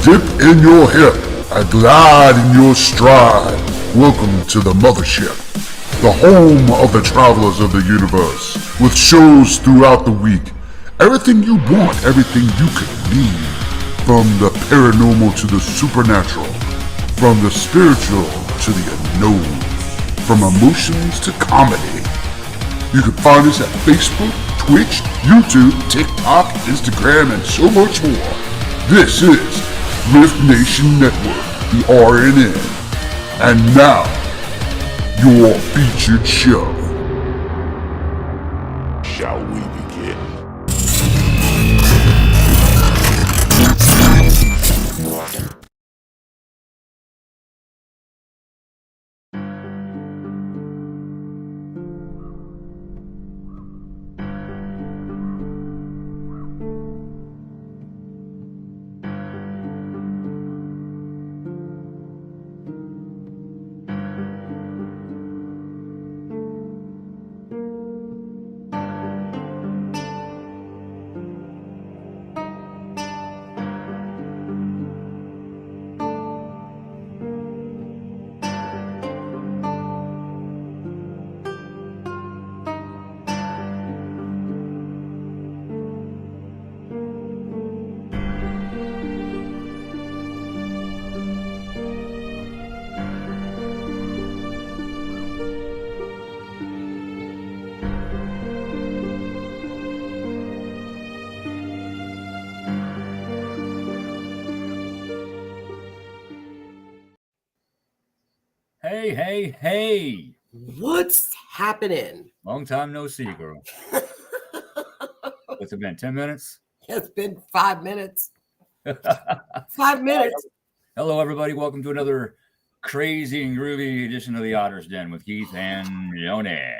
dip in your hip and glide in your stride. Welcome to the mothership, the home of the travelers of the universe, with shows throughout the week. Everything you want, everything you could need. From the paranormal to the supernatural, from the spiritual to the unknown, from emotions to comedy. You can find us at Facebook, Twitch, YouTube, TikTok, Instagram, and so much more. This is R.I.F.T Nation Network, the RNN. And now, your featured show. Shall we begin? Hey. What's happening? Long time no see, girl. What's it been, 10 minutes? It's been 5 minutes. 5 minutes. Hello, everybody. Welcome to another crazy and groovy edition of the Otter's Den with Keith and Joni.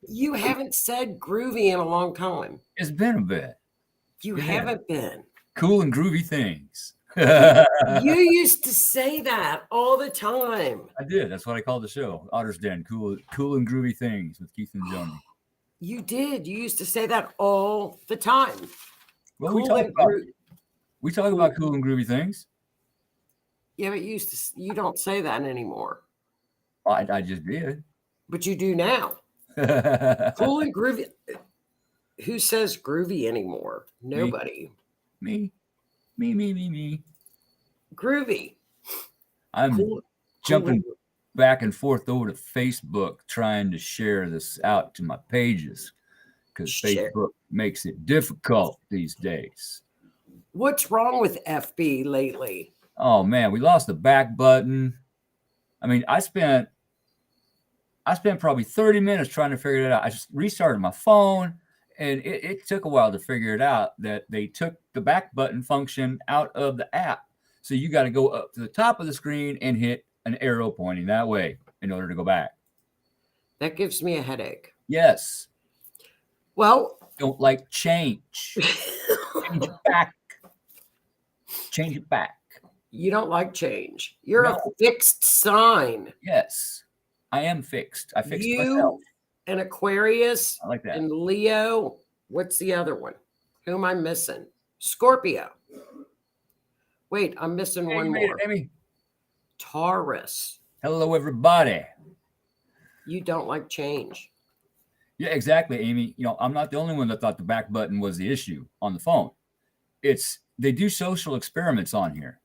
You haven't said groovy in a long time. It's been a bit. You haven't been. Cool and groovy things. You used to say that all the time. I did. That's what I called the show. Otter's Den. Cool and groovy things with Keith and Joni. You did. You used to say that all the time. Well, we talk about cool and groovy things. Yeah, but you don't say that anymore. I just did. But you do now. Cool and groovy. Who says groovy anymore? Nobody. Me. Groovy. I'm jumping back and forth over to Facebook trying to share this out to my pages because Facebook makes it difficult these days. What's wrong with FB lately? Oh man, we lost the back button. I mean, I spent probably 30 minutes trying to figure it out. I just restarted my phone. And it took a while to figure it out that they took the back button function out of the app. So you got to go up to the top of the screen and hit an arrow pointing that way in order to go back. That gives me a headache. Yes. Well. Don't like change. Change it back. Change it back. You don't like change. You're a fixed sign. Yes. I am fixed. I fixed myself. An Aquarius, I like that. And Leo. What's the other one? Who am I missing? Scorpio. Wait, I'm missing one more. Amy. Taurus. Hello, everybody. You don't like change. Yeah, exactly, Amy. You know, I'm not the only one that thought the back button was the issue on the phone. They do social experiments on here,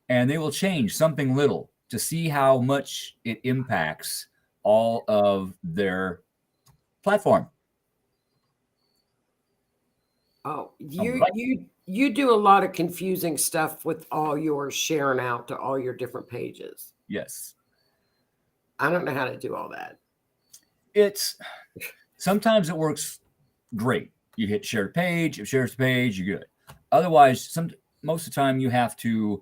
and they will change something little to see how much it impacts all of their platform. Oh, you do a lot of confusing stuff with all your sharing out to all your different pages. Yes. I don't know how to do all that. Sometimes it works great. You hit share page, if shares the page, you're good. Otherwise, most of the time you have to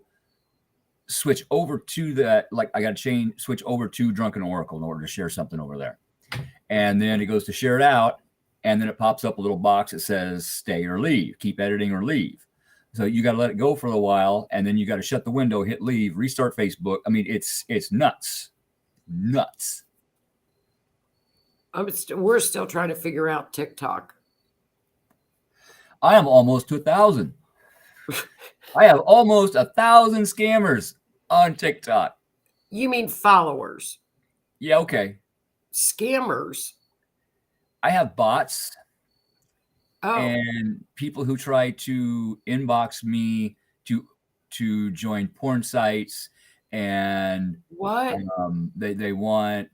switch over to that. Like I got to switch over to Drunken Oracle in order to share something over there. And then it goes to share it out. And then it pops up a little box that says stay or leave, keep editing or leave. So you got to let it go for a while. And then you got to shut the window, hit leave, restart Facebook. I mean, it's nuts. We're still trying to figure out TikTok. I am almost to 1,000. I have almost 1,000 scammers on TikTok. You mean followers? Yeah, okay. Scammers? I have bots Oh, and people who try to inbox me to join porn sites, and what? they want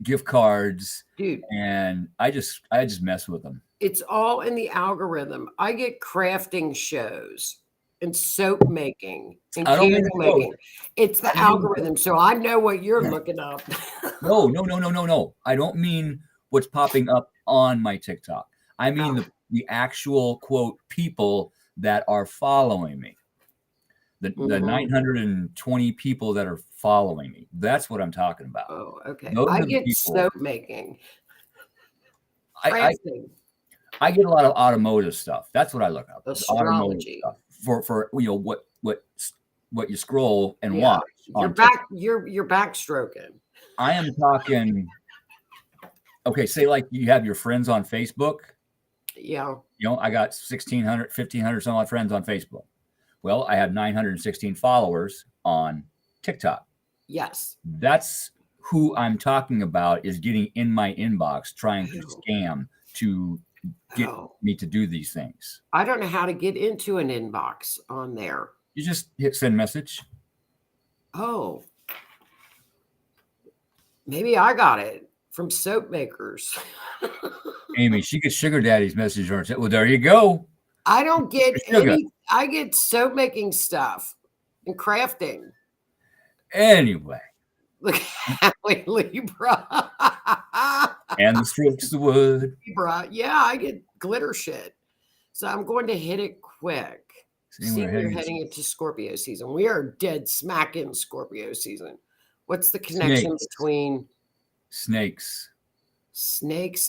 gift cards, Dude, and I just mess with them. it's all in the algorithm. I get crafting shows and soap making and I don't mean candle the shows. making. It's the I mean- algorithm. So I know what you're looking up. No. I don't mean what's popping up on my TikTok. I mean Oh. the actual quote people that are following me. The Mhm. 920 people that are following me. That's what I'm talking about. Oh, okay. Those I are the get people. soap making. I Crafting. get a lot of automotive stuff. That's what I look up. is automotive Astrology. stuff for what you scroll and Yeah. watch. You're on back. You're backstroking. I am talking. Okay, say like you have your friends on Facebook. Yeah. I got 1,600, 1,500 some odd friends on Facebook. Well, I have 916 followers on TikTok. Yes. That's who I'm talking about, is getting in my inbox trying to Oh. scam to get Oh. me to do these things. I don't know how to get into an inbox on there. You just hit send message. Oh. Maybe I got it from soap makers. Amy, she gets sugar daddy's message. Well, there you go. I don't get Sugar. any. I get soap making stuff and crafting. Anyway, Look, Hallie Libra. and the strokes the wood. Libra. Yeah, I get glitter shit. So I'm going to hit it quick. See, we're heading into Scorpio season. We are dead smack in Scorpio season. What's the connection between snakes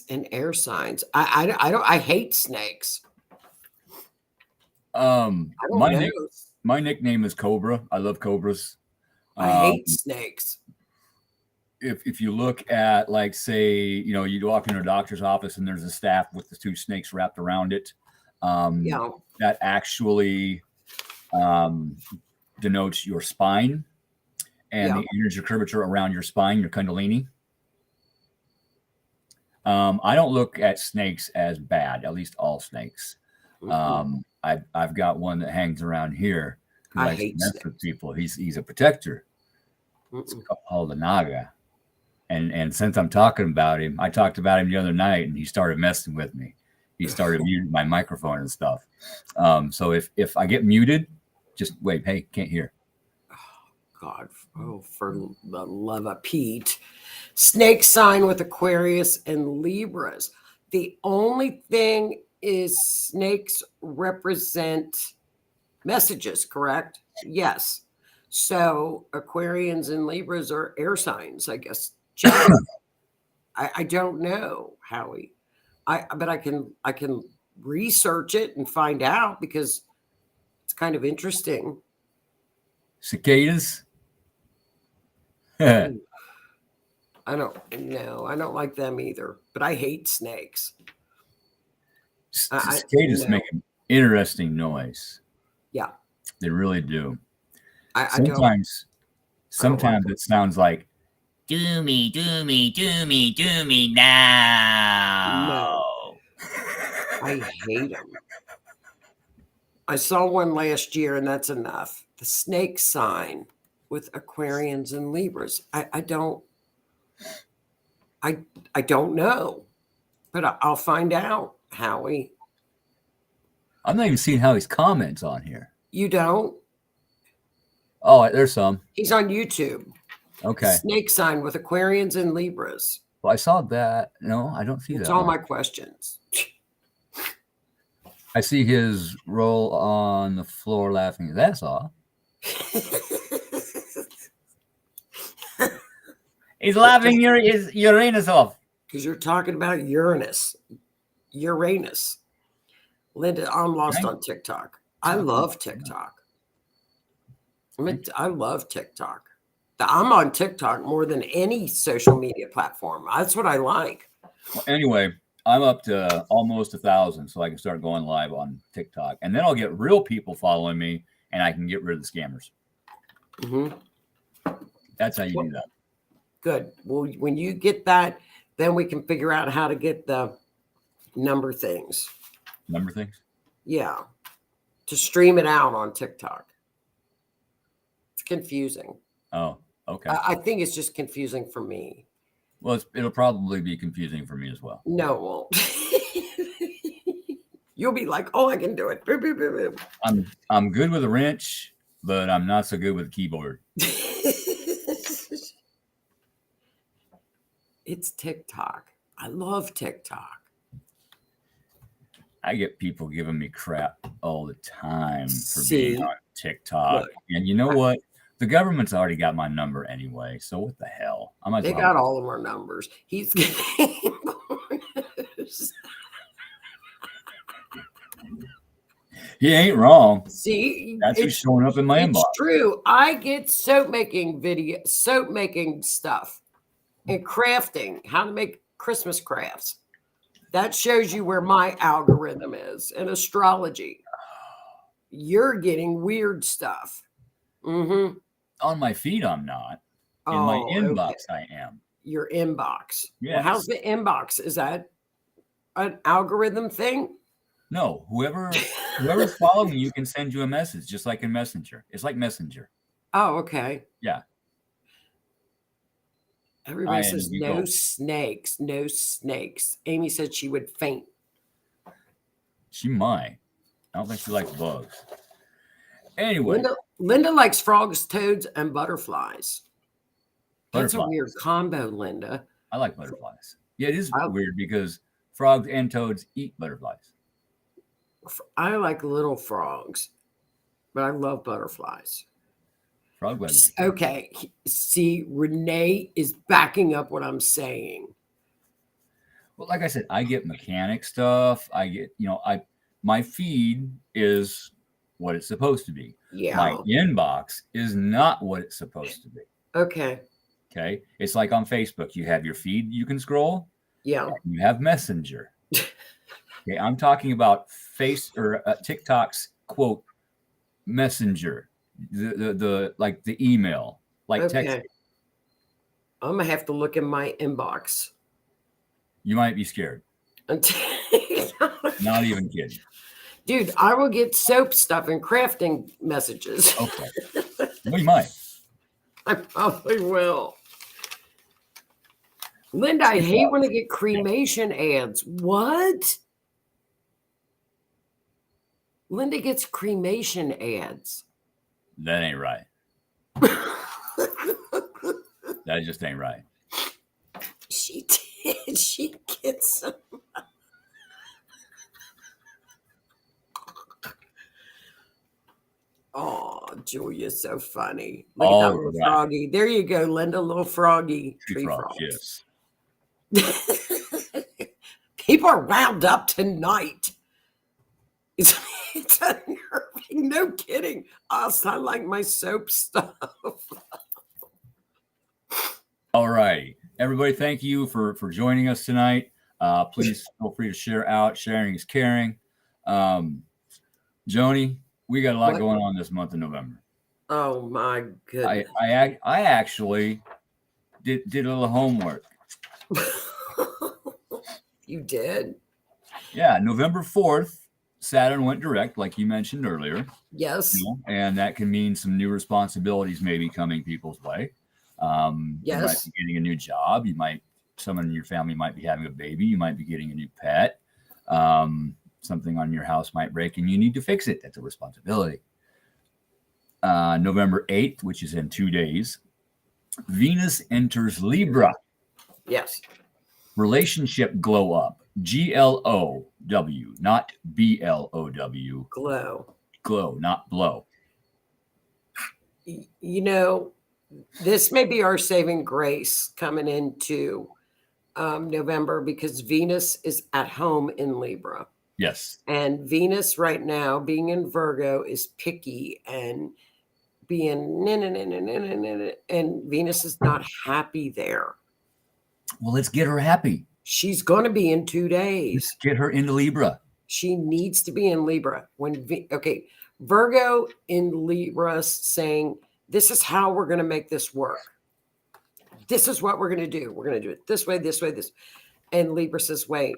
and air signs? I hate snakes. My nickname is Cobra. I love cobras. I hate snakes. If you look at, like, say, you walk into a doctor's office and there's a staff with the two snakes wrapped around it. That actually denotes your spine and the energy curvature around your spine, your kundalini. I don't look at snakes as bad, at least all snakes. I've got one that hangs around here who I likes to hate mess snakes. with people. He's a protector. It's called a naga. And since I'm talking about him, I talked about him the other night, and he started messing with me. He started muting my microphone and stuff. So if I get muted, just wait. Hey, can't hear. God, for the love of Pete. Snake sign with Aquarius and Libras. The only thing is snakes represent messages, correct? Yes. So Aquarians and Libras are air signs, I guess. I don't know, Howie. But I can research it and find out, because it's kind of interesting. Cicadas. I don't like them either, but I hate snakes. Cicadas make an interesting noise. Yeah, they really do. Sometimes it sounds like do me now. No. I hate them. I saw one last year, and that's enough. The snake sign with Aquarians and Libras. I don't know, but I'll find out, Howie. I'm not even seeing Howie's comments on here. You don't? Oh, there's some. He's on YouTube. Okay. Snake sign with Aquarians and Libras. Well, I saw that. No, I don't see that. It's all my questions. I see his roll on the floor laughing his ass off. He's laughing his Uranus off. Because you're talking about Uranus. Linda, I'm lost on TikTok. I love TikTok. I love TikTok. I'm on TikTok more than any social media platform. That's what I like. Well, anyway, I'm up to almost 1,000, so I can start going live on TikTok, and then I'll get real people following me, and I can get rid of the scammers. Mm-hmm. That's how you do that. Good. Well, when you get that, then we can figure out how to get the number things. Number things? Yeah. To stream it out on TikTok. It's confusing. Oh, okay. I think it's just confusing for me. Well, it'll probably be confusing for me as well. No, it won't. You'll be like, oh, I can do it. Boop, boop, boop, boop. I'm good with a wrench, but I'm not so good with a keyboard. It's TikTok. I love TikTok. I get people giving me crap all the time for See? being on TikTok. Look. And you know what? The government's already got my number anyway. So what the hell? I might They as well. got all of our numbers. He's getting bonus. He ain't wrong. See, That's what's showing up in my it's inbox. true. I get soap making stuff, and crafting, how to make Christmas crafts. That shows you where my algorithm is. And astrology, you're getting weird stuff. Mm-hmm. On my feed, I'm not. In my inbox, I am. Your inbox. Yes. Well, how's the inbox? Is that an algorithm thing? No, whoever's following you can send you a message, just like in Messenger. It's like Messenger. Oh, okay. Yeah. Everybody says no snakes, no snakes. Amy said she would faint. She might. I don't think she likes bugs. Anyway. Linda likes frogs, toads, and butterflies. That's Butterflies. a weird combo, Linda. I like butterflies. Yeah, it is weird because frogs and toads eat butterflies. I like little frogs, but I love butterflies. Frog legs. Okay. See, Renee is backing up what I'm saying. Well, like I said, I get mechanic stuff. I get, my feed is what it's supposed to be. Yeah. My inbox is not what it's supposed to be. Okay. Okay. It's like on Facebook. You have your feed you can scroll. Yeah. You have Messenger. Okay. I'm talking about TikTok's quote Messenger. The like the email, like text. I'm gonna have to look in my inbox. You might be scared. Not even kidding. Dude, I will get soap stuff and crafting messages. Okay. Well, you might. I probably will. Linda, I hate when I get cremation ads. What? Linda gets cremation ads. That ain't right. That just ain't right. She did. She gets some. Oh, Julia's so funny. Look at that little froggy. There you go, Linda, little froggy. Tree frog. Yes. People are wound up tonight. It's unnerving. No kidding. I like my soap stuff. All right. Everybody, thank you for joining us tonight. Please feel free to share out. Sharing is caring. Joni, we got a lot going on this month of November. Oh my goodness. I actually did a little homework. You did? Yeah, November 4th, Saturn went direct, like you mentioned earlier. Yes. And that can mean some new responsibilities maybe coming people's way. Yes. You might be getting a new job. Someone in your family might be having a baby. You might be getting a new pet. Something on your house might break and you need to fix it. That's a responsibility. November 8th, which is in 2 days, Venus enters Libra. Yes. Relationship glow up. GLOW, not BLOW. Glow. Glow, not blow. You know, this may be our saving grace coming into November because Venus is at home in Libra. Yes. And Venus right now, being in Virgo, is picky and being and Venus is not happy there. Well, let's get her happy. She's going to be in 2 days. Get her into Libra. She needs to be in Libra. Okay, Virgo in Libra saying, this is how we're going to make this work. This is what we're going to do. We're going to do it this way, this way, this. And Libra says, wait,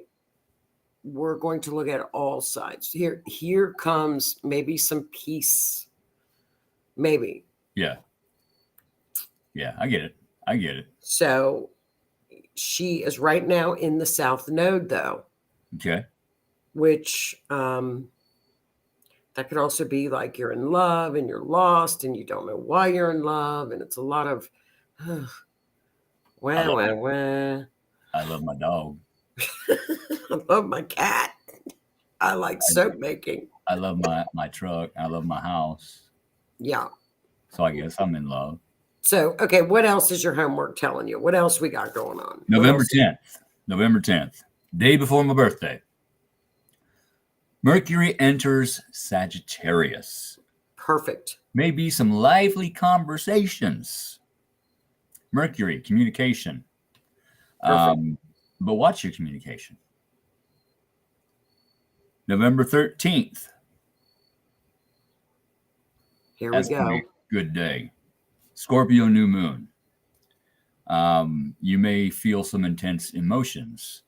we're going to look at all sides. Here comes maybe some peace. Maybe. Yeah. Yeah, I get it. So she is right now in the South Node, though. Okay. Which that could also be like you're in love and you're lost and you don't know why you're in love. And it's a lot of, I love my dog. I love my cat. I like soap making. I love my truck. I love my house. Yeah. So I guess I'm in love. So, okay, what else is your homework telling you? What else we got going on? November 10th, day before my birthday. Mercury enters Sagittarius. Perfect. Maybe some lively conversations. Mercury, communication. But watch your communication. November 13th. Here That's we go. a good day. Scorpio new moon. You may feel some intense emotions.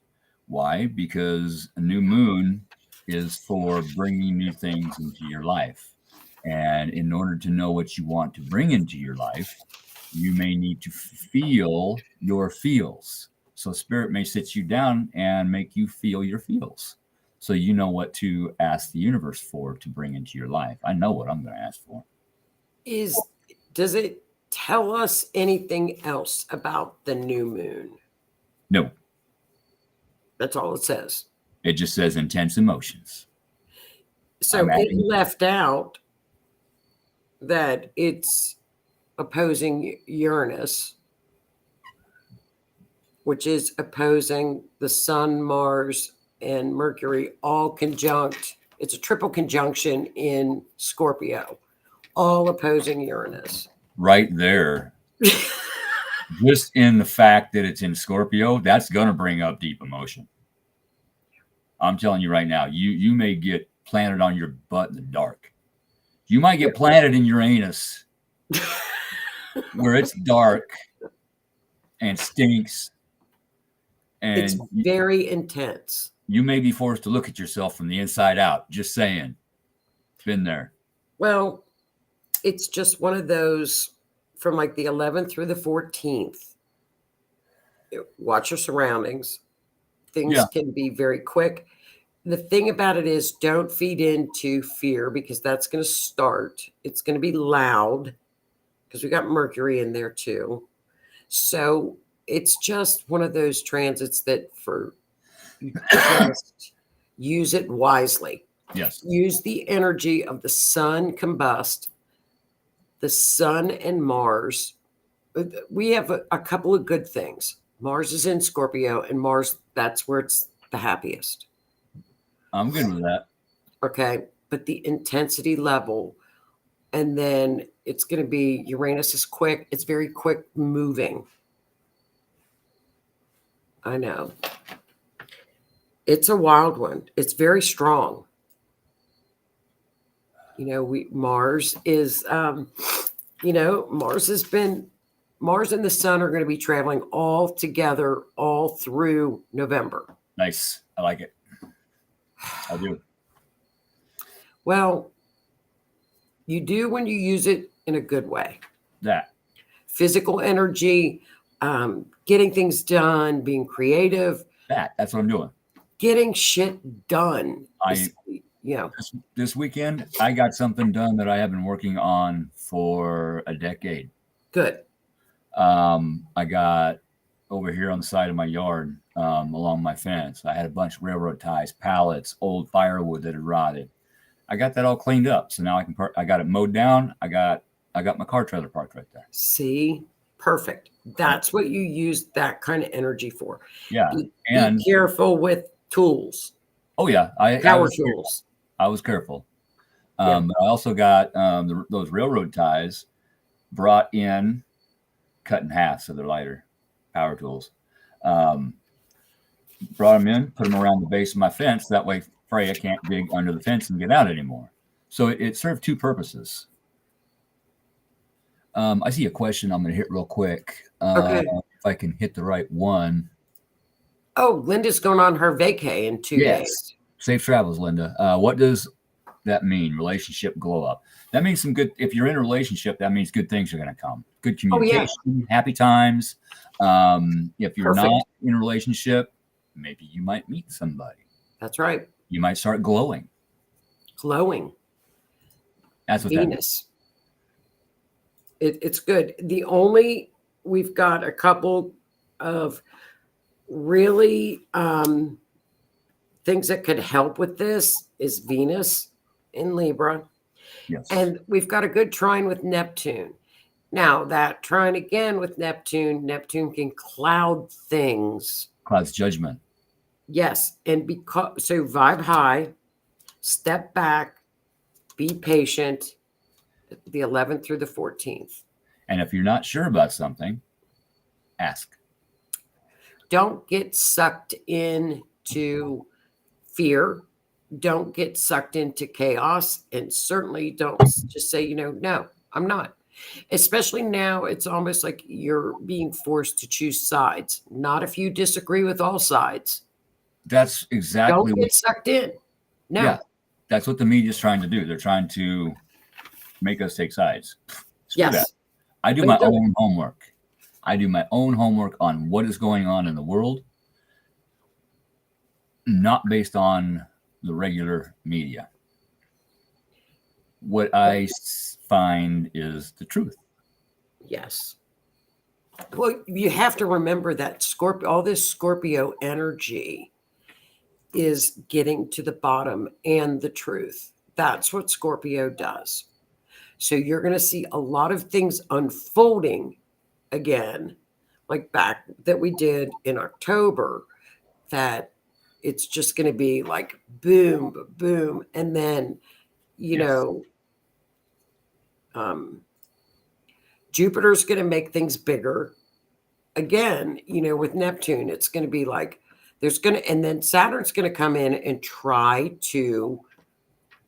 Why? Because a new moon is for bringing new things into your life. And in order to know what you want to bring into your life, you may need to feel your feels. So spirit may sit you down and make you feel your feels. So you know what to ask the universe for to bring into your life. I know what I'm going to ask for. Does it tell us anything else about the new moon? No. That's all it says. It just says intense emotions. So it left out that it's opposing Uranus, which is opposing the Sun, Mars, and Mercury, all conjunct. It's a triple conjunction in Scorpio, all opposing Uranus. Right there. Just in the fact that it's in Scorpio, that's going to bring up deep emotion. I'm telling you right now, you may get planted on your butt in the dark. You might get planted in Uranus where it's dark and stinks. And it's very intense. You may be forced to look at yourself from the inside out. Just saying. Been there. Well, it's just one of those from like the 11th through the 14th. Watch your surroundings. Things can be very quick. The thing about it is don't feed into fear because that's going to start. It's going to be loud because we got Mercury in there too. So it's just one of those transits that just use it wisely. Yes. Use the energy of the sun combust, the sun and Mars. We have a couple of good things. Mars is in Scorpio, and Mars, that's where it's the happiest. I'm good with that. Okay. But the intensity level, and then it's going to be Uranus is quick. It's very quick moving. I know. It's a wild one. It's very strong. You know, Mars is, Mars and the sun are going to be traveling all together all through November. Nice. I like it. I do. Well, you do when you use it in a good way. That. Physical energy, getting things done, being creative. That's what I'm doing. Getting shit done. This weekend, I got something done that I have been working on for a decade. Good. I got over here on the side of my yard, along my fence. I had a bunch of railroad ties, pallets, old firewood that had rotted. I got that all cleaned up. So now I got it mowed down. I got my car trailer parked right there. See, perfect. That's what you use that kind of energy for. Yeah. Be careful with tools. Oh yeah. Power tools. I was careful. I also got those railroad ties brought in, cut in half so they're lighter. Power tools. brought them in, put them around the base of my fence. That way Freya can't dig under the fence and get out anymore. So it served two purposes. I see a question I'm going to hit real quick. Okay. If I can hit the right one. Oh, Linda's going on her vacay in 2 days. Safe travels, Linda. What does that mean? Relationship glow up. That means some good. If you're in a relationship, that means good things are going to come. Good communication, happy times. If you're not in a relationship, maybe you might meet somebody. That's right. You might start glowing. Glowing. That's what Venus. It's good. We've got a couple of really things that could help with this is Venus in Libra. Yes. And we've got a good trine with Neptune. Now that trine again with Neptune can cloud things. Clouds judgment. Yes. And so vibe high, step back, be patient, the 11th through the 14th. And if you're not sure about something, ask. Don't get sucked into fear. Don't get sucked into chaos. And certainly don't just say, no, I'm not. Especially now, it's almost like you're being forced to choose sides. Not if you disagree with all sides. That's exactly Don't get sucked in. No. Yeah, that's what the media is trying to do. They're trying to make us take sides. Screw that. I do my own homework. I do my own homework on what is going on in the world, not based on the regular media. What I find is the truth. Yes. Well, you have to remember that all this Scorpio energy is getting to the bottom and the truth. That's what Scorpio does. So you're going to see a lot of things unfolding again, like back that we did in October, that it's just going to be like boom, boom. And then, Jupiter's going to make things bigger again, with Neptune. It's going to be like and then Saturn's going to come in and try to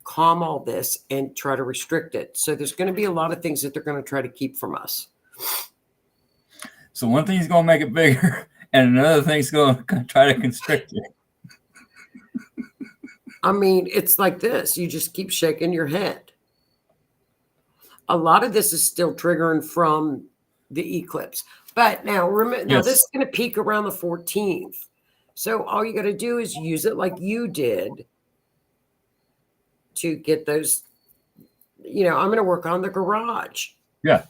calm all this and try to restrict it. So there's going to be a lot of things that they're going to try to keep from us. So one thing's going to make it bigger and another thing's going to try to constrict it. I mean, it's like this. You just keep shaking your head. A lot of this is still triggering from the eclipse. But now, remember, this is going to peak around the 14th. So all you got to do is use it like you did to get those, I'm going to work on the garage. Yeah.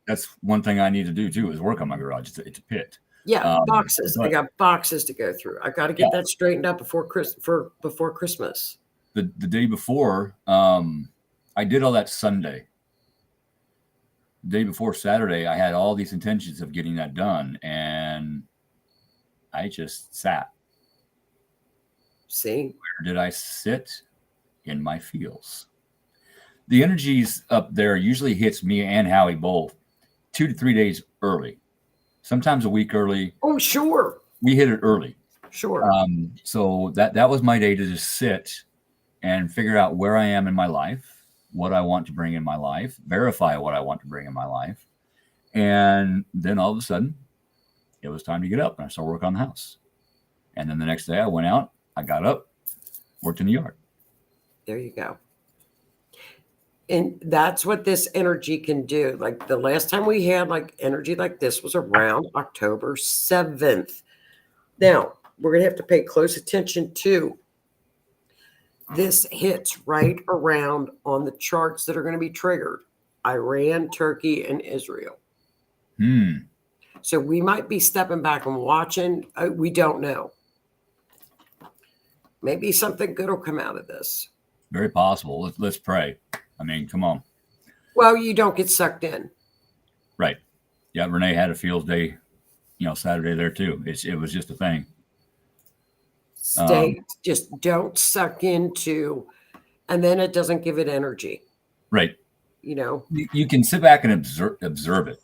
That's one thing I need to do too, is work on my garage. It's a pit. Yeah. Boxes. I got boxes to go through. I got to get that straightened up before Christmas. The day before, I did all that Sunday. The day before Saturday, I had all these intentions of getting that done, and I just sat. See? Where did I sit? In my feels. The energies up there usually hits me and Howie both 2 to 3 days early, sometimes a week early. Oh, sure. We hit it early. Sure. So that was my day to just sit and figure out where I am in my life, what I want to bring in my life, verify what I want to bring in my life. And then all of a sudden, it was time to get up and I started work on the house. And then the next day I went out, I got up, worked in the yard. There you go. And that's what this energy can do. Like the last time we had like energy like this was around October 7th. Now, we're going to have to pay close attention to this hits right around on the charts that are going to be triggered. Iran, Turkey, and Israel. So we might be stepping back and watching. We don't know. Maybe something good will come out of this. Very possible. Let's pray. I mean, come on. Well, you don't get sucked in. Right. Yeah, Renee had a field day, Saturday there too. It was just a thing. Just don't suck into, and then it doesn't give it energy. Right. You can sit back and observe it.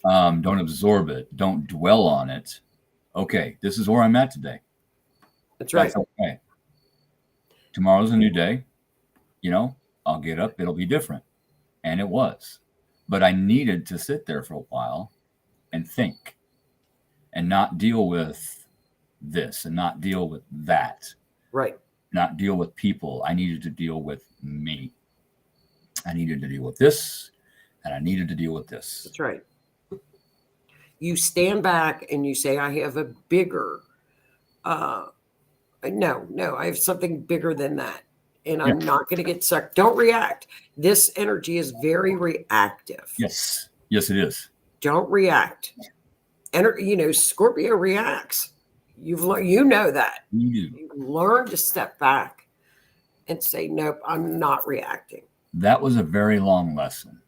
Don't absorb it. Don't dwell on it. Okay, this is where I'm at today. That's right. That's okay. Tomorrow's a new day. I'll get up. It'll be different. And it was. But I needed to sit there for a while and think and not deal with this and not deal with that. Right. Not deal with people. I needed to deal with me. I needed to deal with this, and I needed to deal with this. That's right. You stand back and you say, I have a bigger, no, I have something bigger than that. And I'm not going to get sucked. Don't react. This energy is very reactive. Yes. Yes, it is. Don't react. Scorpio reacts. You've learned, that. You learn to step back and say, nope, I'm not reacting. That was a very long lesson.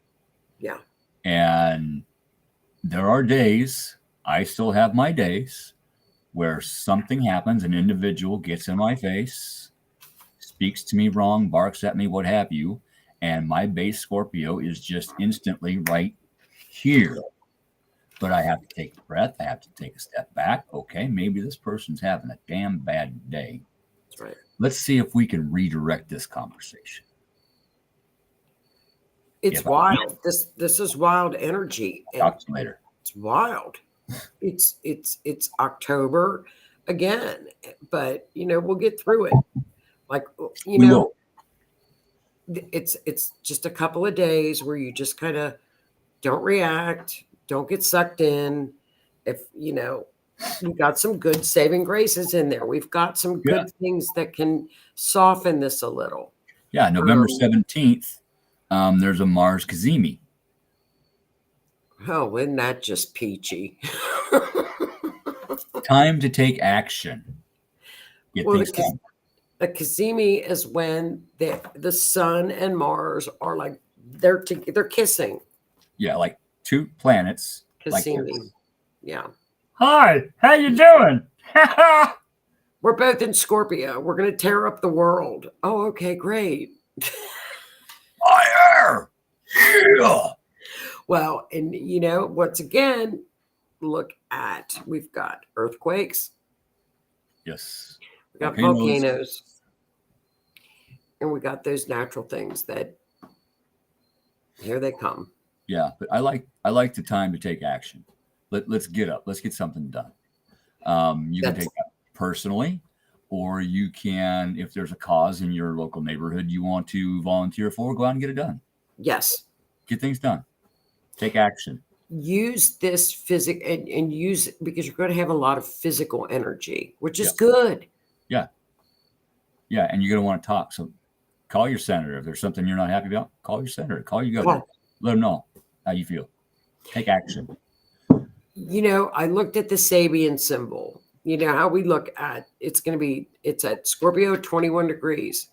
Yeah. And there are days, I still have my days, where something happens, an individual gets in my face, speaks to me wrong, barks at me, what have you, and my base Scorpio is just instantly right here. But I have to take a breath. I have to take a step back. Okay, maybe this person's having a damn bad day. That's right. Let's see if we can redirect this conversation. It's wild. This is wild energy. Talk to you later. It's wild. It's October again, but we'll get through it. Like it's just a couple of days where you just kind of don't react, don't get sucked in. If we've got some good saving graces in there. We've got some good things that can soften this a little. Yeah, November 17th. There's a Mars Cazimi. Oh, isn't that just peachy? Time to take action. Get things done. A Cazimi is when the sun and Mars are like they're kissing. Yeah, like two planets. Cazimi. Like yeah. Hi, how you doing? We're both in Scorpio. We're gonna tear up the world. Oh, okay, great. Fire! Yeah. Well, and once again, we've got earthquakes. Yes. We got volcanoes. And we got those natural things that here they come. Yeah, but I like the time to take action. Let's get up. Let's get something done. You can take that personally, or you can, if there's a cause in your local neighborhood you want to volunteer for, go out and get it done. Yes. Get things done. Take action. Use this and use it because you're going to have a lot of physical energy, which is good. Yeah. Yeah, and you're going to want to talk. So call your senator. If there's something you're not happy about, call your senator. Call your governor. Let them know how you feel. Take action. I looked at the Sabian symbol. How we look at it's at Scorpio 21 degrees.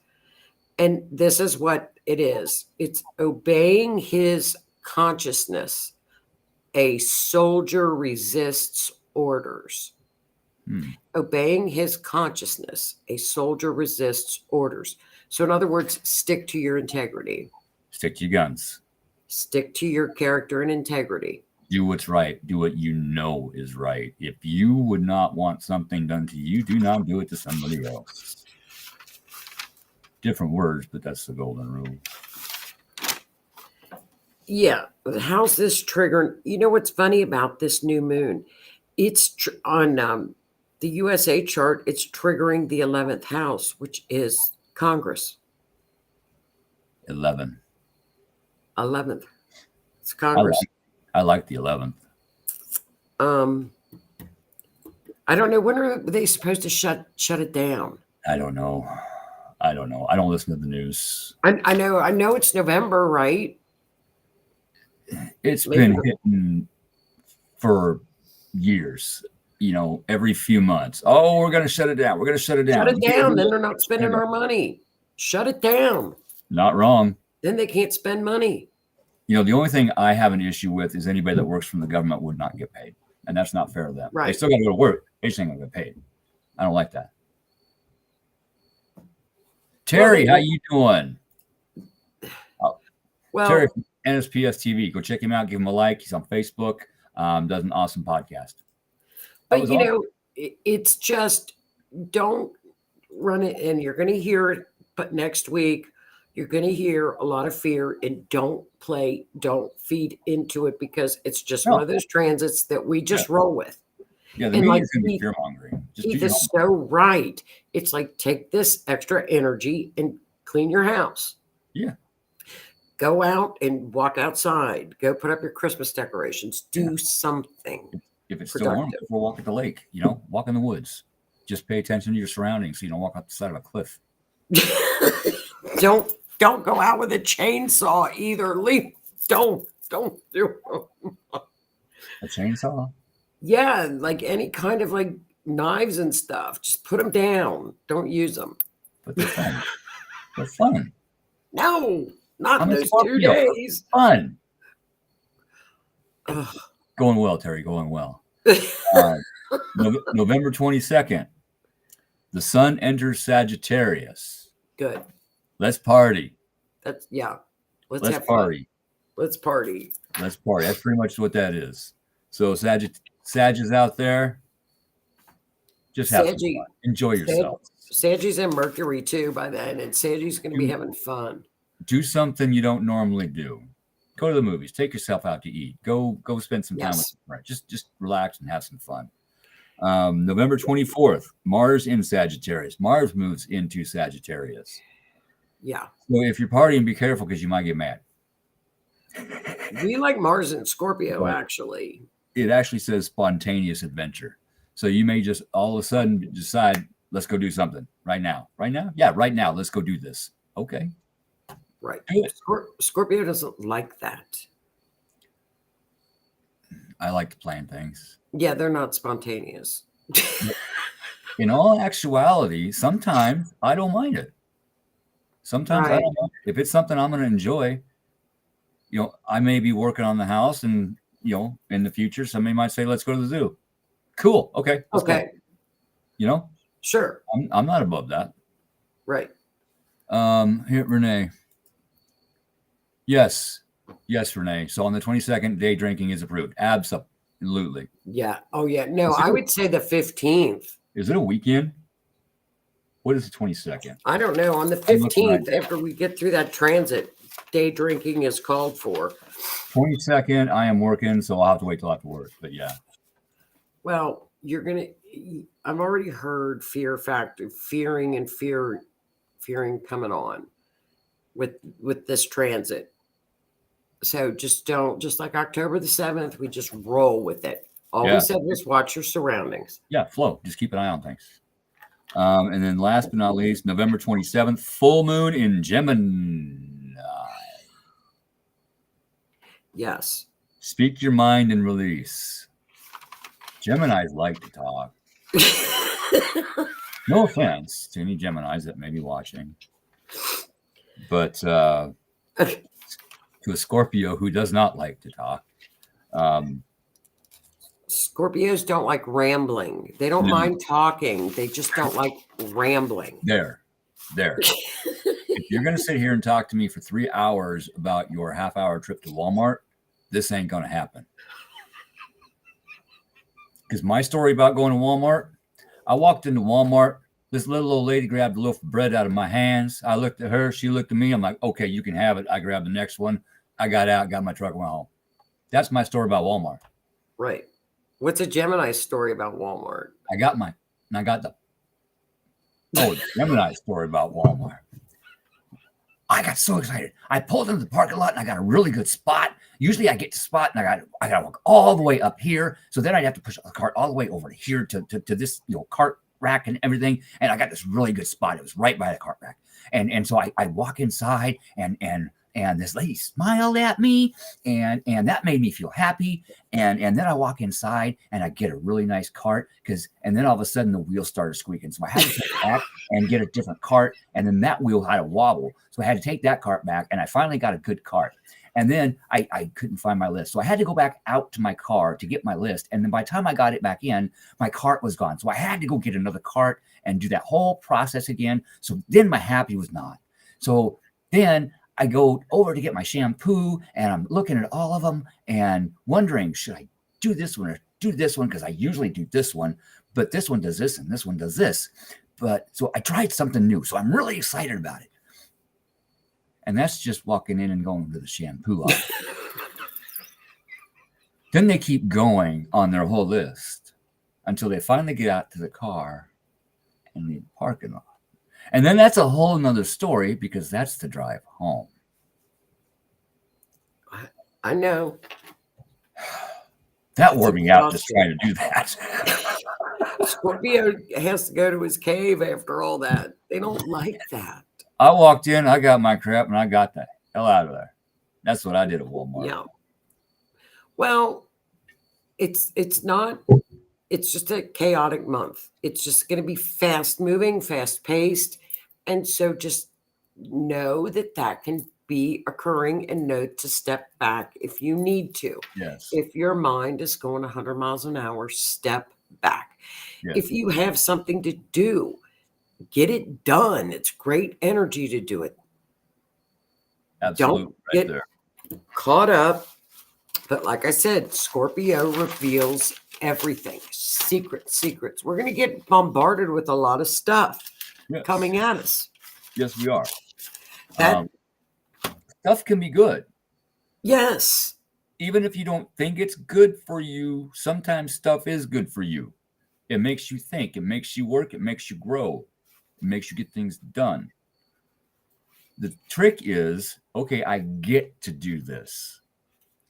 And this is what it is. It's obeying his consciousness. A soldier resists orders. Obeying his consciousness. A soldier resists orders. So in other words, stick to your integrity. Stick to your guns. Stick to your character and integrity. Do what's right. Do what you know is right. If you would not want something done to you, do not do it to somebody else. Different words, but that's the golden rule. Yeah. How's this triggering? What's funny about this new moon? It's on the USA chart. It's triggering the 11th house, which is Congress. 11th. It's Congress. I like the 11th. I don't know. When are they supposed to shut it down? I don't know. I don't listen to the news. I know it's November, right? It's been hitting for years, every few months. Oh, we're going to shut it down. We're going to shut it down. Shut it down. Then they're not spending our money. Shut it down. Not wrong. Then they can't spend money. The only thing I have an issue with is anybody that works from the government would not get paid. And that's not fair to them. Right. They still got to go to work. They just ain't going to get paid. I don't like that. Terry, how you doing? Well, Terry from NSPS TV. Go check him out. Give him a like. He's on Facebook. Does an awesome podcast. But it's just don't run it, and you're going to hear it. But next week, you're going to hear a lot of fear, and don't feed into it, because it's just one of those transits that we just roll with. Yeah, the And media's going to be fear mongering. Keith is so right. It's like, take this extra energy and clean your house. Yeah. Go out and walk outside. Go put up your Christmas decorations. Do something. If it's still warm, we'll walk at the lake. Walk in the woods. Just pay attention to your surroundings so you don't walk off the side of a cliff. Don't go out with a chainsaw either. Don't do a chainsaw. Yeah, like any kind of like knives and stuff. Just put them down. Don't use them. But they're fun. They're fun. No, not in those 2 days. Fun. Going well, Terry. Going well. November 22nd. The sun enters Sagittarius. Good. Let's party. Let's have party. Let's party. Let's party. That's pretty much what that is. So Sag is out there. Just have some fun. Enjoy yourself. Saggy's in Mercury too by then, and Saggy's going to be having fun. Do something you don't normally do. Go to the movies. Take yourself out to eat. Go spend some time with your friends. Just relax and have some fun. November 24th, Mars in Sagittarius. Mars moves into Sagittarius. Yeah. So if you're partying, be careful because you might get mad. We like Mars in Scorpio, actually. It actually says spontaneous adventure. So you may just all of a sudden decide, let's go do something right now. Right now? Yeah, right now. Let's go do this. Okay. Right. Scorpio doesn't like that. I like to plan things. Yeah, they're not spontaneous. In all actuality, sometimes I don't mind it. Sometimes I don't mind. If it's something I'm going to enjoy, I may be working on the house and, in the future, somebody might say, let's go to the zoo. Cool. Okay. Okay. Go. Sure. I'm not above that. Right. Here, Renee. Yes, Renee. So on the 22nd, day drinking is approved. Absolutely. Yeah. Oh, yeah. No, I would say the 15th. Is it a weekend? What is the 22nd? I don't know. On the 15th, after we get through that transit, day drinking is called for. 22nd, I am working, so I'll have to wait till after work. But yeah. Well, I've already heard fear factor, fearing coming on with this transit. So just like October the 7th, we just roll with it. All we said was watch your surroundings. Yeah, flow. Just keep an eye on things. And then last but not least, November 27th, full moon in Gemini. Yes. Speak your mind and release. Geminis like to talk. No offense to any Geminis that may be watching. But to a Scorpio who does not like to talk. Scorpios don't like rambling. They don't mind talking. They just don't like rambling. There. If you're going to sit here and talk to me for 3 hours about your half-hour trip to Walmart, this ain't going to happen. Because my story about going to Walmart, I walked into Walmart. This little old lady grabbed a loaf of bread out of my hands. I looked at her. She looked at me. I'm like, okay, you can have it. I grabbed the next one. I got out, got my truck, went home. That's my story about Walmart. Right. What's a Gemini story about Walmart? I got the Gemini story about Walmart. I got so excited. I pulled into the parking lot and I got a really good spot. Usually I get to spot and I got to walk all the way up here. So then I'd have to push the cart all the way over to here to this, cart rack and everything. And I got this really good spot. It was right by the cart rack. And so I walk inside and this lady smiled at me and that made me feel happy. And then I walk inside and I get a really nice cart and then all of a sudden the wheel started squeaking. So I had to take it back and get a different cart. And then that wheel had a wobble. So I had to take that cart back and I finally got a good cart. And then I couldn't find my list. So I had to go back out to my car to get my list. And then by the time I got it back in, my cart was gone. So I had to go get another cart and do that whole process again. So then my happy was not. So then I go over to get my shampoo and I'm looking at all of them and wondering, should I do this one or do this one because I usually do this one, but this one does this and this one does this. But so I tried something new. So I'm really excited about it. And that's just walking in and going to the shampoo aisle. Then they keep going on their whole list until they finally get out to the car and the parking lot. And then that's a whole nother story because that's the drive home. I know. That wore me out just trying to do that. Scorpio has to go to his cave after all that. They don't like that. I walked in, I got my crap, and I got the hell out of there. That's what I did at Walmart. Yeah. Well, it's not. It's just a chaotic month. It's just going to be fast moving, fast paced. And so just know that that can be occurring and know to step back if you need to. Yes. If your mind is going 100 miles an hour, step back. Yes. If you have something to do, get it done. It's great energy to do it. Absolutely. Don't right get there. caught up. But like I said, Scorpio reveals everything. Secrets. We're going to get bombarded with a lot of stuff coming at us. Yes, we are. That stuff can be good. Yes. Even if you don't think it's good for you, sometimes stuff is good for you. It makes you think. It makes you work. It makes you grow. It makes you get things done. The trick is, okay, I get to do this.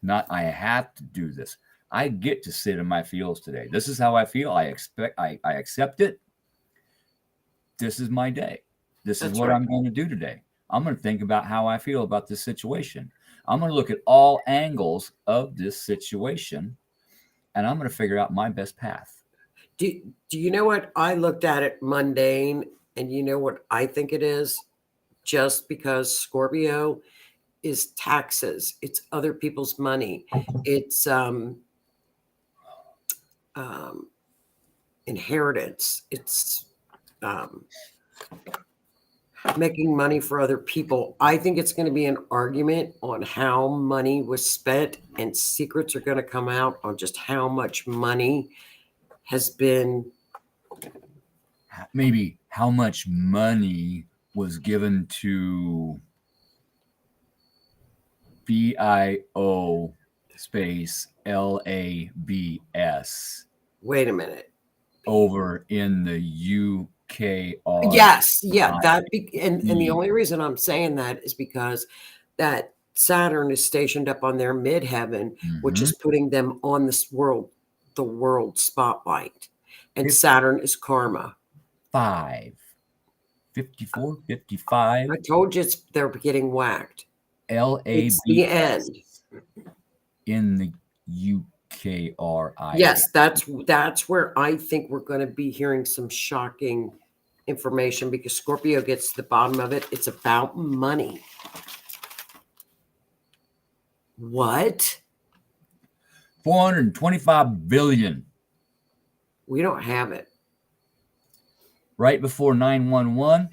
Not I have to do this. I get to sit in my feels today. This is how I feel. I accept it. This is my day. This is what I'm going to do today. I'm going to think about how I feel about this situation. I'm going to look at all angles of this situation, and I'm going to figure out my best path. Do you know what? I looked at it mundane, and you know what I think it is? Just because Scorpio is taxes. It's other people's money. It's inheritance. It's making money for other people. I think it's going to be an argument on how money was spent, and secrets are going to come out on just how much money has been. Maybe how much money was given to BIO space LABS. Wait a minute. Over in the UKR. Yes, yeah. And the only reason I'm saying that is because that Saturn is stationed up on their midheaven, which is putting them on this world, the world spotlight. And Saturn is karma. 54, 55. I told you they're getting whacked. LABS. It's the end. In the UKRI. Yes, that's where I think we're going to be hearing some shocking information because Scorpio gets to the bottom of it. It's about money. What? 425 billion. We don't have it. Right before 9/11.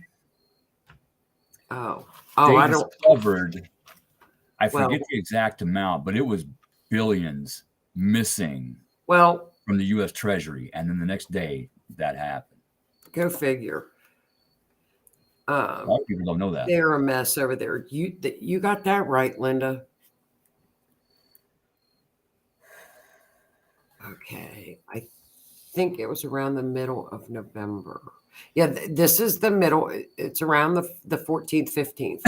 Oh, I discovered. I forget the exact amount, but it was billions missing. Well, from the U.S. Treasury, and then the next day that happened. Go figure. A lot of people don't know that. They're a mess over there. You got that right, Linda. Okay, I think it was around the middle of November. Yeah, this is the middle. It's around the 14th, 15th.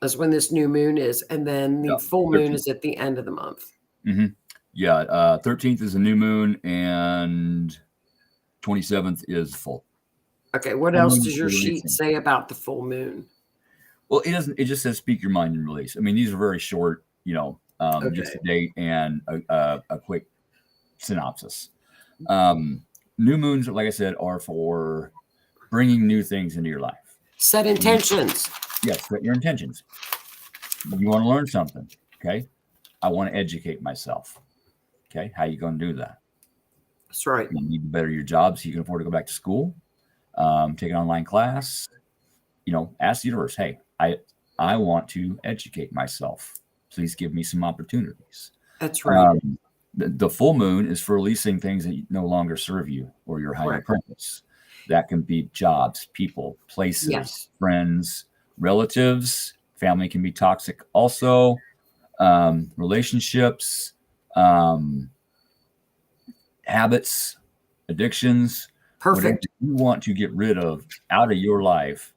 That's when this new moon is, and then the full moon 13th. Is at the end of the month. Mm-hmm. Yeah, 13th is a new moon, and 27th is full. Okay, what else does your sheet say about the full moon? Well, it doesn't. It just says speak your mind and release. I mean, these are very short, just a date and a quick synopsis. New moons, like I said, are for bringing new things into your life. Set intentions. Yes, set your intentions. You want to learn something, okay? I want to educate myself. Okay, how are you going to do that? That's right. You need to better your job so you can afford to go back to school, take an online class. Ask the universe, hey, I want to educate myself. Please give me some opportunities. That's right. The full moon is for releasing things that no longer serve you or your higher Correct. purpose. That can be jobs, people, places, Yes. friends, relatives. Family can be toxic also. Relationships, habits, addictions, whatever Perfect. you want to get rid of out of your life.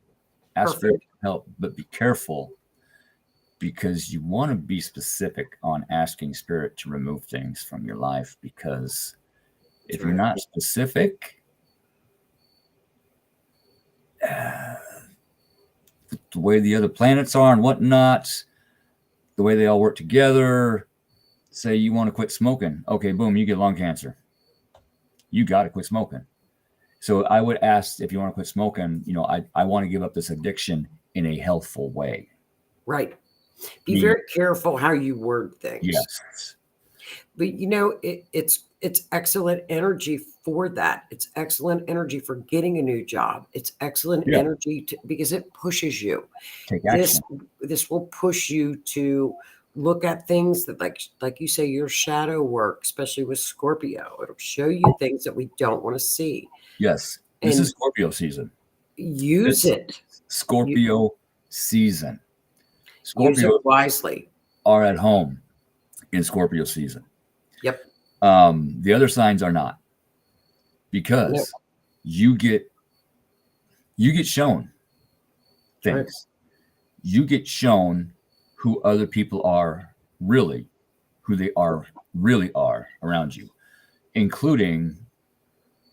Ask for Perfect. help, but be careful, because you want to be specific on asking spirit to remove things from your life, because if you're not specific, the way the other planets are and whatnot, the way they all work together, say you want to quit smoking. Okay, boom, you get lung cancer. You got to quit smoking. So I would ask, if you want to quit smoking, I want to give up this addiction in a healthful way. Right. Be very careful how you word things. Yes. But it's excellent energy for that. It's excellent energy for getting a new job. It's excellent energy because it pushes you. Take action. This will push you to look at things that, like you say, your shadow work, especially with Scorpio. It'll show you things that we don't want to see. Yes. This is Scorpio season. Use it. Scorpio season. Use it wisely. Are at home in Scorpio season. Yep. The other signs are not, because you get shown things. Right. You get shown who other people are really, who they are really are around you, including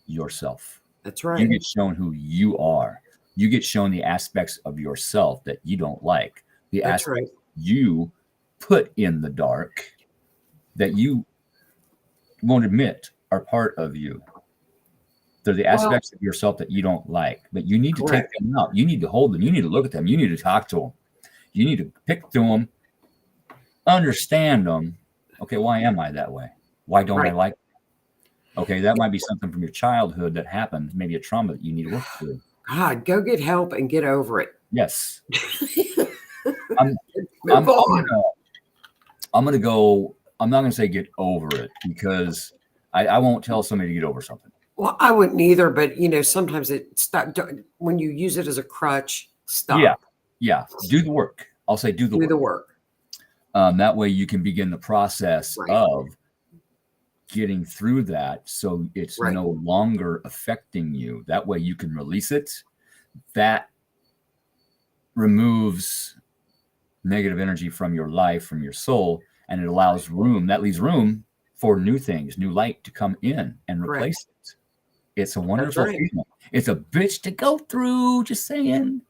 yourself. That's right. You get shown who you are. You get shown the aspects of yourself that you don't like. The aspects you put in the dark that you won't admit are part of you. They're the aspects of yourself that you don't like, but you need to take them out. You need to hold them. You need to look at them. You need to talk to them. You need to pick through them, understand them. Okay, why am I that way? Why don't I like them? Okay, that might be something from your childhood that happened, maybe a trauma that you need to work through. God, go get help and get over it. Yes. I'm not going to say get over it, because I won't tell somebody to get over something. Well, I wouldn't either, but sometimes when you use it as a crutch, stop. Yeah. Do the work. I'll say do the work. That way you can begin the process of getting through that, so it's no longer affecting you. That way you can release it. That removes negative energy from your life, from your soul, and it allows room. That leaves room for new things, new light to come in and replace it. It's a wonderful feeling. It's a bitch to go through, just saying.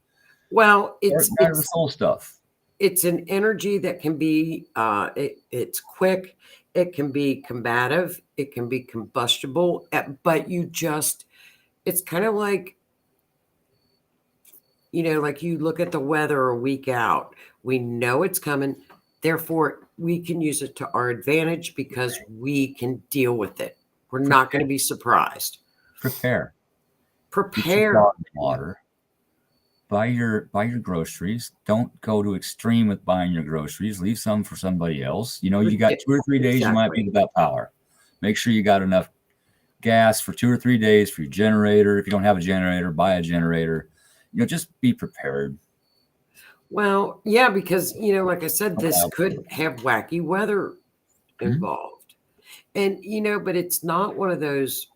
Well, it's the soul stuff. It's an energy that can be it's quick, it can be combative, it can be combustible, but it's kind of like, like you look at the weather a week out. We know it's coming. Therefore, we can use it to our advantage because we can deal with it. We're not going to be surprised. Prepare. Get your dog water. Buy your groceries. Don't go to extreme with buying your groceries. Leave some for somebody else. You got 2 or 3 days you might be without power. Make sure you got enough gas for 2 or 3 days for your generator. If you don't have a generator, buy a generator. Just be prepared. Well, yeah, because, like I said, this could have wacky weather involved. And, but it's not one of those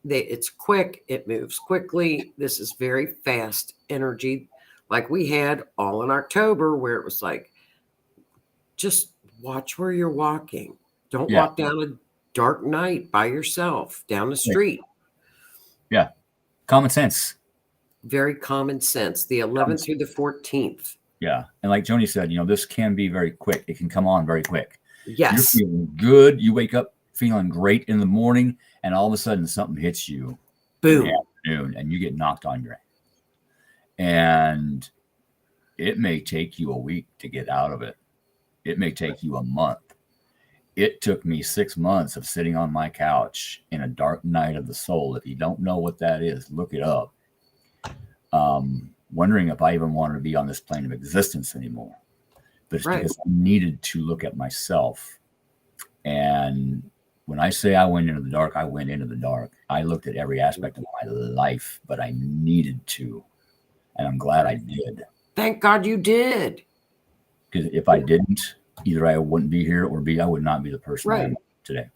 that it's quick. It moves quickly. This is very fast energy, like we had all in October, where it was like, just watch where you're walking. Don't walk down a dark night by yourself down the street. Yeah. Common sense. Very common sense. The 11th through the 14th. Yeah. And like Joni said, this can be very quick. It can come on very quick. Yes. You're feeling good. You wake up feeling great in the morning, and all of a sudden something hits you. Boom. In the afternoon, and you get knocked on your ass. And it may take you a week to get out of it. It may take you a month. It took me 6 months of sitting on my couch in a dark night of the soul. If you don't know what that is, look it up. Wondering if I even wanted to be on this plane of existence anymore. But it's because I needed to look at myself and When I say I went into the dark, I went into the dark. I looked at every aspect of my life, but I needed to. And I'm glad I did. Thank God you did. Because if I didn't, either I wouldn't be here, or B, I would not be the person I am today.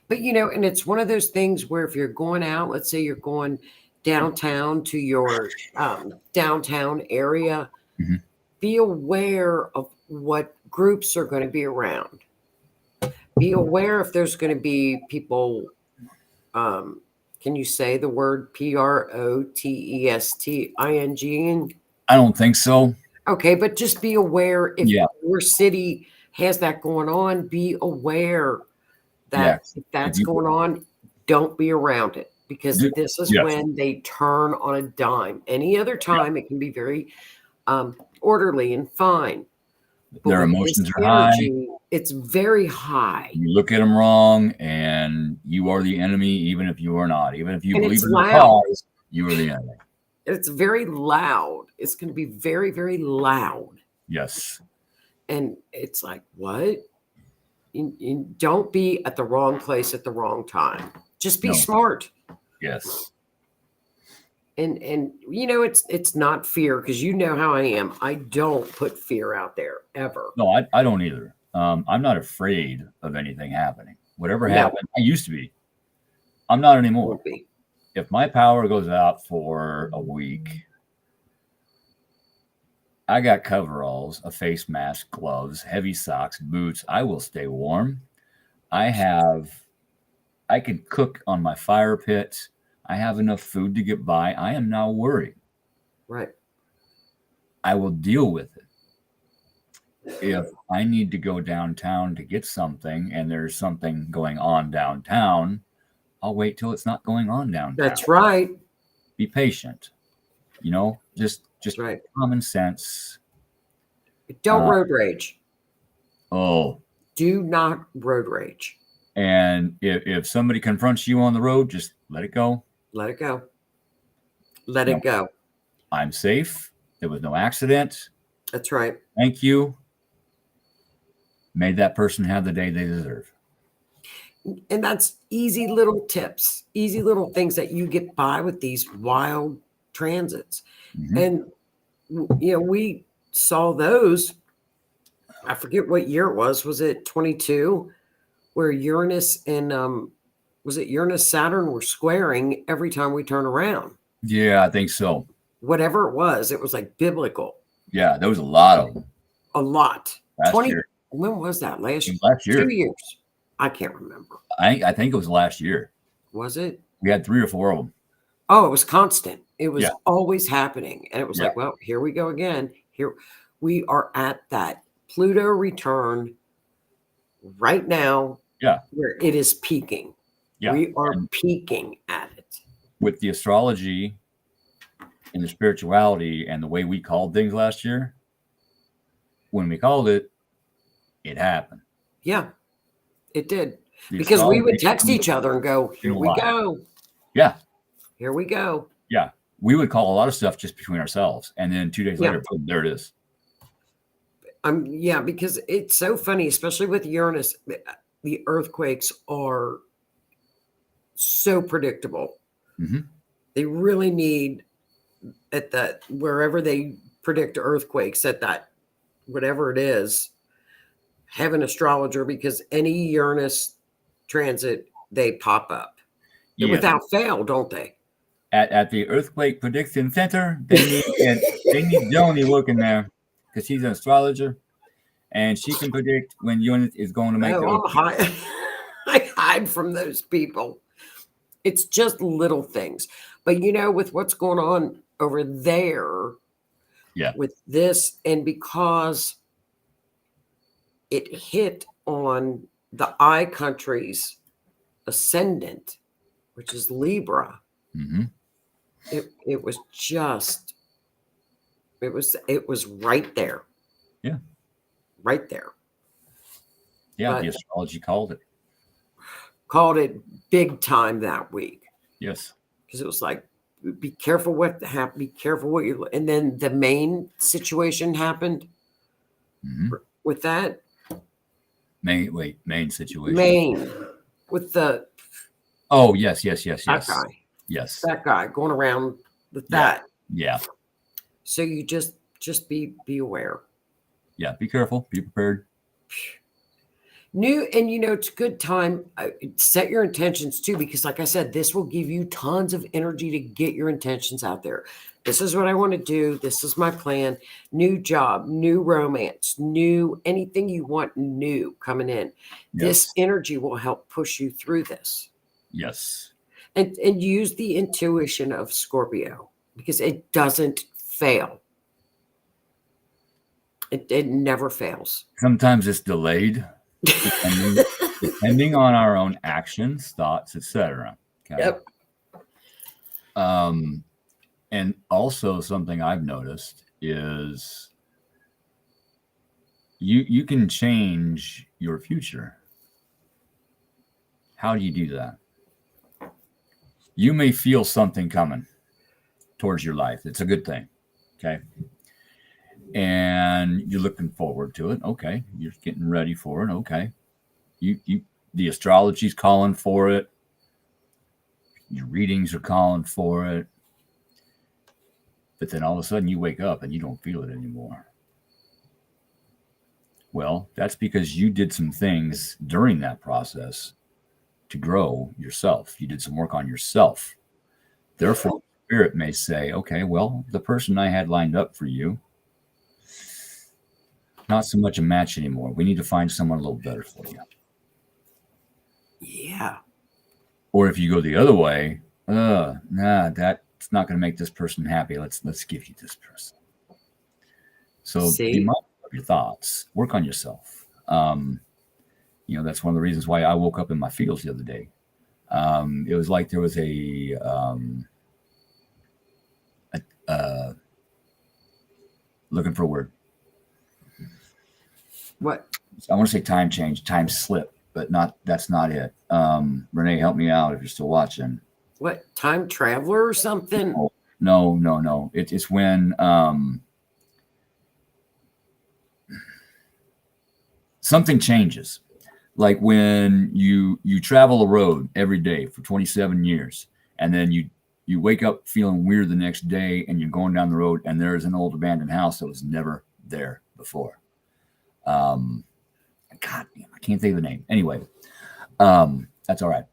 But, you know, and it's one of those things where if you're going out, let's say you're going downtown to your downtown area, Mhm. be aware of what groups are going to be around. Be aware if there's going to be people. Can you say the word PROTESTING? I don't think so. Okay, but just be aware if Yeah. your city has that going on. Be aware that if that's going on, don't be around it, because this is when they turn on a dime. Any other time, it can be very orderly and fine. But Their with emotions this are high. energy, it's very high. You look at them wrong, and you are the enemy, even if you are not. Even if you And believe it's in the loud. cause, you are the enemy. It's very loud. It's going to be very, very loud. Yes. And it's like, what? You don't be at the wrong place at the wrong time. Just be smart. Yes. And you know, it's not fear, because you know how I am. I don't put fear out there ever. No, I don't either. I'm not afraid of anything happening. Whatever happened, I used to be. I'm not anymore. Won't be. If my power goes out for a week, I got coveralls, a face mask, gloves, heavy socks, boots. I will stay warm. I can cook on my fire pit. I have enough food to get by. I am not worried. Right. I will deal with it. If I need to go downtown to get something and there's something going on downtown, I'll wait till it's not going on downtown. That's right. Be patient. You know, just right. Common sense. Don't road rage. Oh. Do not road rage. And if somebody confronts you on the road, just let it go. Let it go. Let it go. I'm safe. There was no accident. That's right. Thank you. Made that person have the day they deserve. And that's easy little tips, easy little things that you get by with these wild transits. Mm-hmm. And, you know, we saw those. I forget what year it was. Was it 22? Where Uranus and was it Uranus, Saturn were squaring every time we turn around? Yeah, I think so. Whatever it was like biblical. Yeah, there was a lot of them. A lot. Last year. When was that? Last year? 2 years. I can't remember. I think it was last year. Was it? We had 3 or 4 of them. Oh, it was constant. It was always happening. And it was like, well, here we go again. Here we are at that Pluto return right now. Yeah. Where it is peaking. Yeah. We are peaking at it. With the astrology and the spirituality and the way we called things last year, when we called it, it happened. Yeah, it did. Because we would text each other and go, here we go. Yeah. Here we go. Yeah. We would call a lot of stuff just between ourselves. And then 2 days later, boom, there it is. Yeah, because it's so funny, especially with Uranus. The earthquakes are so predictable. Mm-hmm. They really need at that, wherever they predict earthquakes at that, whatever it is, have an astrologer, because any Uranus transit, they pop up without fail, don't they? At the Earthquake Prediction Center, they need Joni working there, because she's an astrologer, and she can predict when Uranus is going to make I hide from those people. It's just little things. But, you know, with what's going on over there with this, and because it hit on the I country's ascendant, which is Libra, it was just, it was right there. Yeah. Right there. Yeah, but the astrology called it. Called it big time that week. Yes. Because it was like, be careful what happened. Be careful what you. And then the main situation happened with that. Main situation. Maine. with the Oh, yes, yes, yes, that yes. guy. Yes. That guy going around with Yeah. that. Yeah. So you just be aware. Yeah. Be careful. Be prepared. And it's a good time. Set your intentions too, because like I said, this will give you tons of energy to get your intentions out there. This is what I want to do. This is my plan. New job, new romance, new anything you want new coming in. Yes. This energy will help push you through this. Yes. And use the intuition of Scorpio, because it doesn't fail. It never fails. Sometimes it's delayed, depending on our own actions, thoughts, etc. Okay. Yep. And also something I've noticed is you can change your future. How do you do that? You may feel something coming towards your life. It's a good thing. Okay. And you're looking forward to it. Okay. You're getting ready for it. Okay. The astrology's calling for it. Your readings are calling for it. But then all of a sudden you wake up and you don't feel it anymore. Well, that's because you did some things during that process to grow yourself. You did some work on yourself. Therefore, Spirit may say, okay, well, the person I had lined up for you, not so much a match anymore. We need to find someone a little better for you. Yeah. Or if you go the other way, nah, that's not going to make this person happy. Let's give you this person. So be mindful of your thoughts. Work on yourself. That's one of the reasons why I woke up in my feels the other day. It was like there was looking for a word. What? I want to say time change, time slip, but that's not it. Renee, help me out if you're still watching. What? Time traveler or something? No. It's when something changes. Like when you travel a road every day for 27 years, and then you wake up feeling weird the next day, and you're going down the road, and there's an old abandoned house that was never there before. God damn, I can't think of the name. Anyway, that's all right.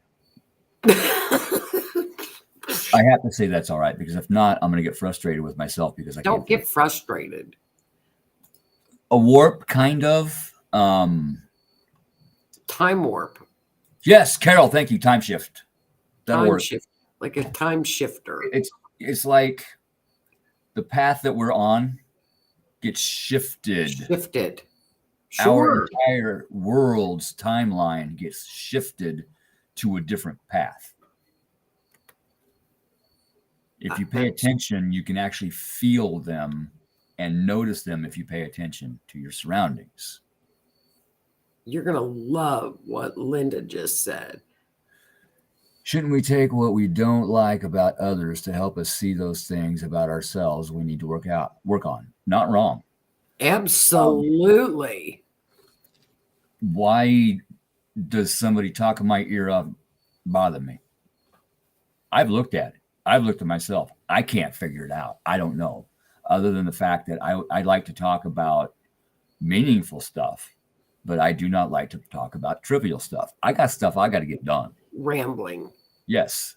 I have to say that's all right, because if not, I'm going to get frustrated with myself because I don't get frustrated. A warp, kind of. Time warp. Yes, Carol, thank you. Time shift. Time shift, like a time shifter. It's like the path that we're on gets shifted. Sure. Our entire world's timeline gets shifted to a different path. If you pay attention, you can actually feel them and notice them if you pay attention to your surroundings. You're going to love what Linda just said. Shouldn't we take what we don't like about others to help us see those things about ourselves we need to work on? Not wrong. Absolutely. Why does somebody talk in my ear off bother me? I've looked at it. I've looked at myself. I can't figure it out. I don't know. Other than the fact that I like to talk about meaningful stuff, but I do not like to talk about trivial stuff. I got stuff I got to get done. Rambling. Yes.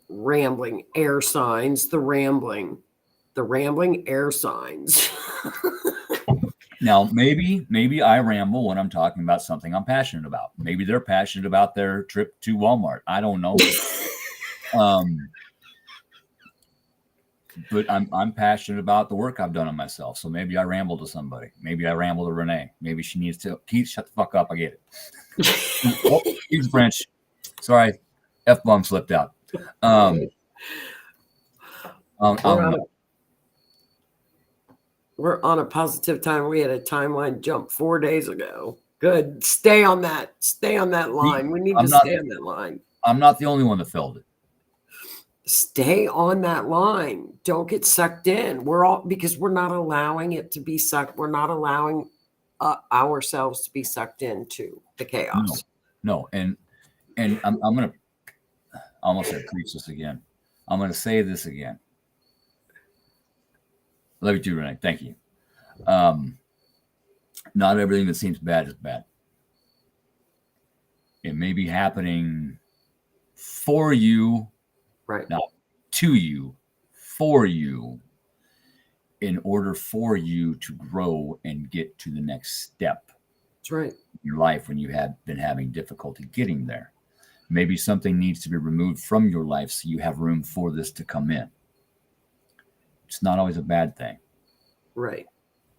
Rambling. Air signs. The rambling air signs. Now, maybe I ramble when I'm talking about something I'm passionate about. Maybe they're passionate about their trip to Walmart. I don't know. But I'm passionate about the work I've done on myself. So maybe I ramble to somebody. Maybe I ramble to Renee. Maybe she needs to. Keith, shut the fuck up. I get it. Oh, he's French. Sorry, F-bomb slipped out. We're on a positive time. We had a timeline jump 4 days ago. Good. Stay on that line. We need to stay on that line. I'm not the only one that felt it. Stay on that line. Don't get sucked in. Because we're not allowing it to be sucked. We're not allowing ourselves to be sucked into the chaos. No. And And I'm going to, I almost said preach this again. I'm going to say this again. Love you too, Renee. Thank you. Not everything that seems bad is bad. It may be happening for you, Right. not to you, for you, in order for you to grow and get to the next step That's right. in your life when you have been having difficulty getting there. Maybe something needs to be removed from your life so you have room for this to come in. It's not always a bad thing. Right.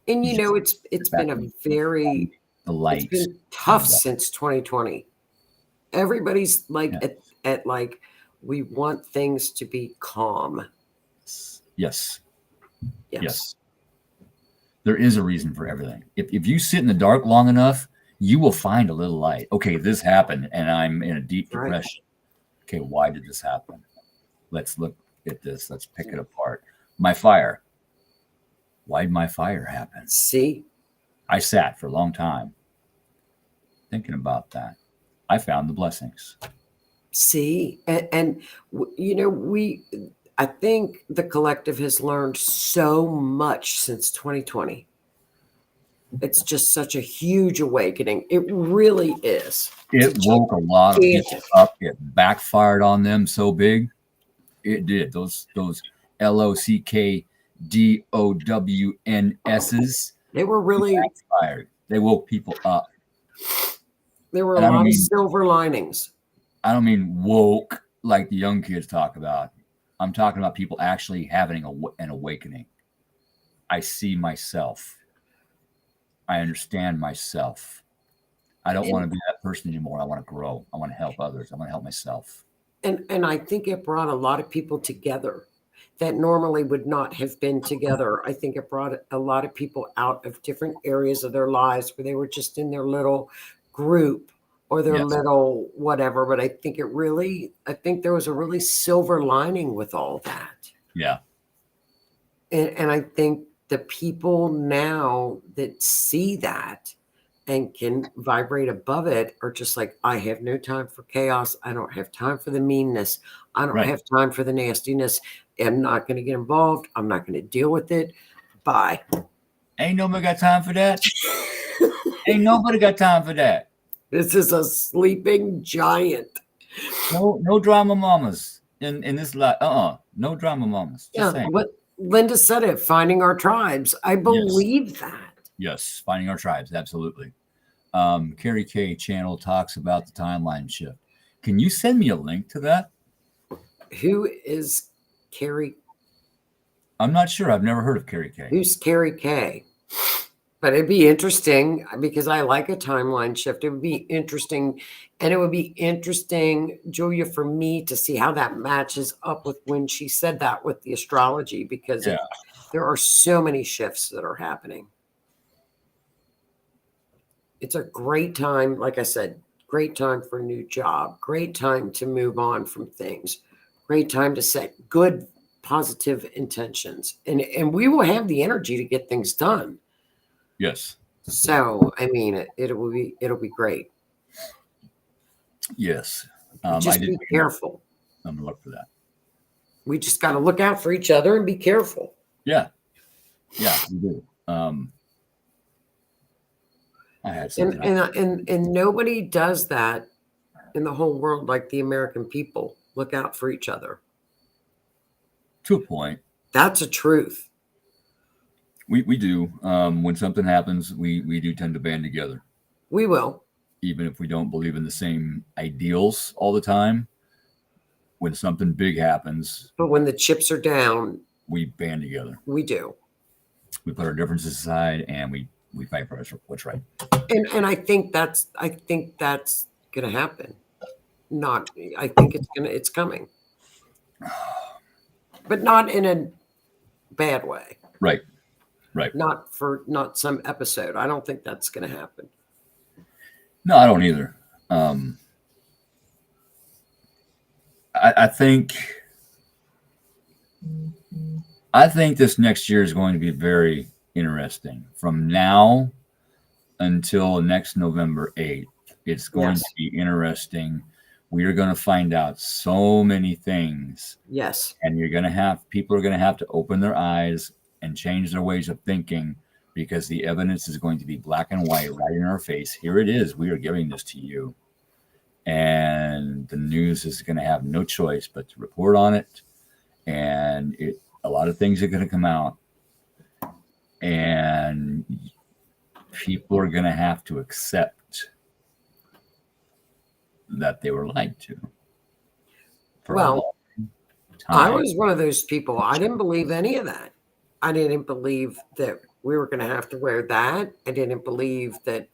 And You you know, it's been a very The lights. it's been tough since 2020. Everybody's like Yeah. at like we want things to be calm. Yes. Yes. There is a reason for everything. If you sit in the dark long enough, you will find a little light. Okay, this happened and I'm in a deep depression. Okay, why did this happen? Let's look at this. Let's pick it apart. My fire. Why did my fire happen? See? I sat for a long time thinking about that. I found the blessings. See? And you know, I think the collective has learned so much since 2020. It's just such a huge awakening. It really is. It woke a lot of people up. It backfired on them so big. It did. Those LOCKDOWNSs. They were really backfired. They woke people up. There were a lot of silver linings. I don't mean woke like the young kids talk about. I'm talking about people actually having an awakening. I see myself. I understand myself. I don't want to be that person anymore. I want to grow. I want to help others. I want to help myself. And I think it brought a lot of people together that normally would not have been together. I think it brought a lot of people out of different areas of their lives where they were just in their little group or their little whatever. But I think there was a really silver lining with all that. Yeah. And I think the people now that see that and can vibrate above it are just like, I have no time for chaos. I don't have time for the meanness. I don't have time for the nastiness. I'm not going to get involved. I'm not going to deal with it. Bye. Ain't nobody got time for that. Ain't nobody got time for that. This is a sleeping giant. No drama mamas in this life. No drama mamas. Just saying. But Linda said it, finding our tribes. I believe that. Yes, finding our tribes. Absolutely. Carrie K channel talks about the timeline shift. Can you send me a link to that? Who is Carrie? I'm not sure. I've never heard of Carrie K. Who's Carrie K? But it'd be interesting because I like a timeline shift. It would be interesting. And it would be interesting, Julia, for me to see how that matches up with when she said that with the astrology, because there are so many shifts that are happening. It's a great time. Like I said, great time for a new job, great time to move on from things, great time to set good, positive intentions. And we will have the energy to get things done. Yes. So, I mean, it'll be great. Yes. Just be careful. I'm gonna look for that. We just got to look out for each other and be careful. Yeah. Yeah, we do. I had something. And nobody does that in the whole world like the American people. Look out for each other. To a point. That's a truth. We do. When something happens, we do tend to band together. We will. Even if we don't believe in the same ideals all the time, when something big happens. But when the chips are down, we band together. We do. We put our differences aside and we fight for what's right. And I think that's gonna happen. I think it's coming. But not in a bad way. Right. Not some episode. I don't think that's going to happen. No, I don't either. I think this next year is going to be very interesting. From now until next November 8th, it's going to be interesting we are going to find out so many things. Yes. And people are going to have to open their eyes and change their ways of thinking, because the evidence is going to be black and white right in our face. Here it is. We are giving this to you. And the news is going to have no choice but to report on it. And a lot of things are going to come out. And people are going to have to accept that they were lied to. Well, I was one of those people. I didn't believe any of that. I didn't believe that we were going to have to wear that. I didn't believe that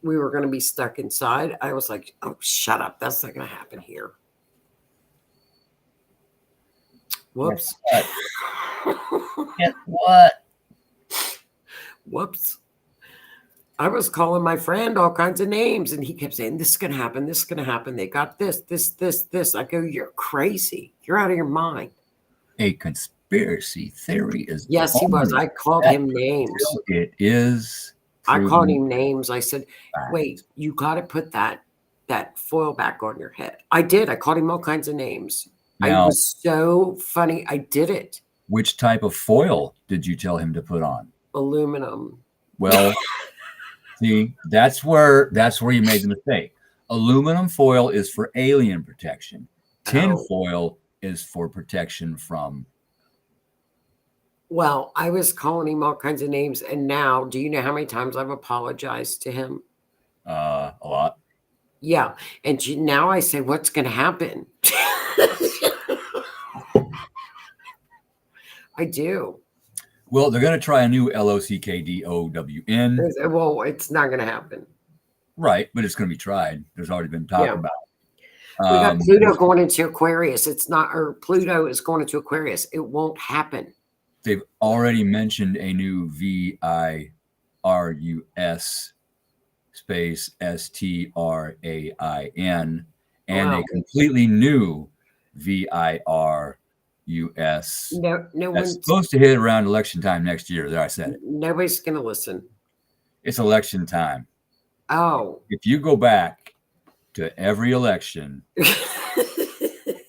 we were going to be stuck inside. I was like, oh, shut up. That's not going to happen here. Whoops. Guess what? Whoops. I was calling my friend all kinds of names, and he kept saying, this is going to happen. This is going to happen. They got this. I go, you're crazy. You're out of your mind. A conspiracy theory is. Yes, he was. I called him names. It is. I called him names. I said, wait, you got to put that foil back on your head. I did. I called him all kinds of names. Now, I was so funny. I did it. Which type of foil did you tell him to put on? Aluminum. Well, see, that's where you made the mistake. Aluminum foil is for alien protection. Tin foil is for protection from. Well, I was calling him all kinds of names, and now, do you know how many times I've apologized to him? A lot. Yeah, and now I say, what's going to happen? I do. Well, they're going to try a new LOCKDOWN. Well, it's not going to happen. Right, but it's going to be tried. There's already been talk about it. We got Pluto going into Aquarius. Pluto is going into Aquarius. It won't happen. They've already mentioned a new VIRUS space STRAIN and a completely new VIRUS. No that's supposed to hit around election time next year. There, I said it. Nobody's going to listen. It's election time. Oh. If you go back to every election,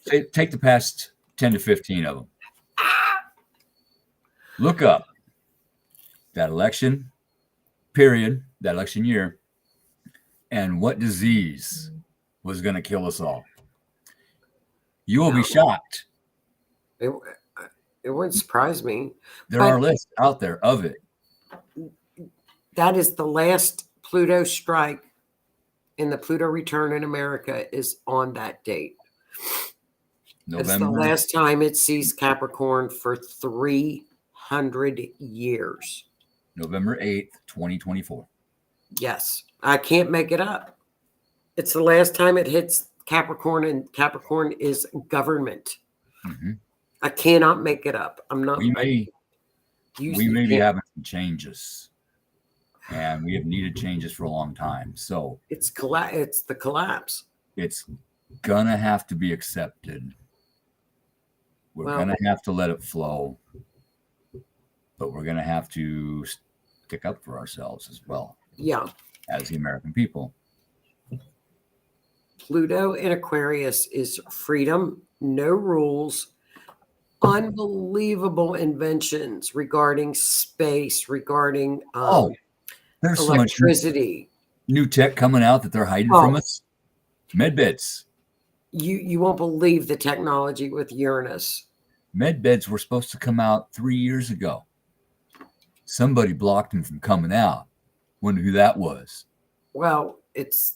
take the past 10 to 15 of them. Look up that election period, that election year, and what disease was going to kill us all. You will be shocked. It wouldn't surprise me. There are lists out there of it. That is the last Pluto strike, and the Pluto return in America is on that date. November. It's the last time it sees Capricorn for 300 years. November 8th, 2024. Yes. I can't make it up. It's the last time it hits Capricorn, and Capricorn is government. Mm-hmm. I cannot make it up. I'm not. We may be having some changes, and we have needed changes for a long time. So it's the collapse. It's gonna have to be accepted. We're gonna have to let it flow, but we're gonna have to stick up for ourselves as well. Yeah, as the American people. Pluto in Aquarius is freedom, no rules. Unbelievable inventions regarding space, regarding there's electricity. So much new tech coming out that they're hiding from us. Medbeds. You won't believe the technology with Uranus. Medbeds were supposed to come out 3 years ago. Somebody blocked them from coming out. Wonder who that was. Well, it's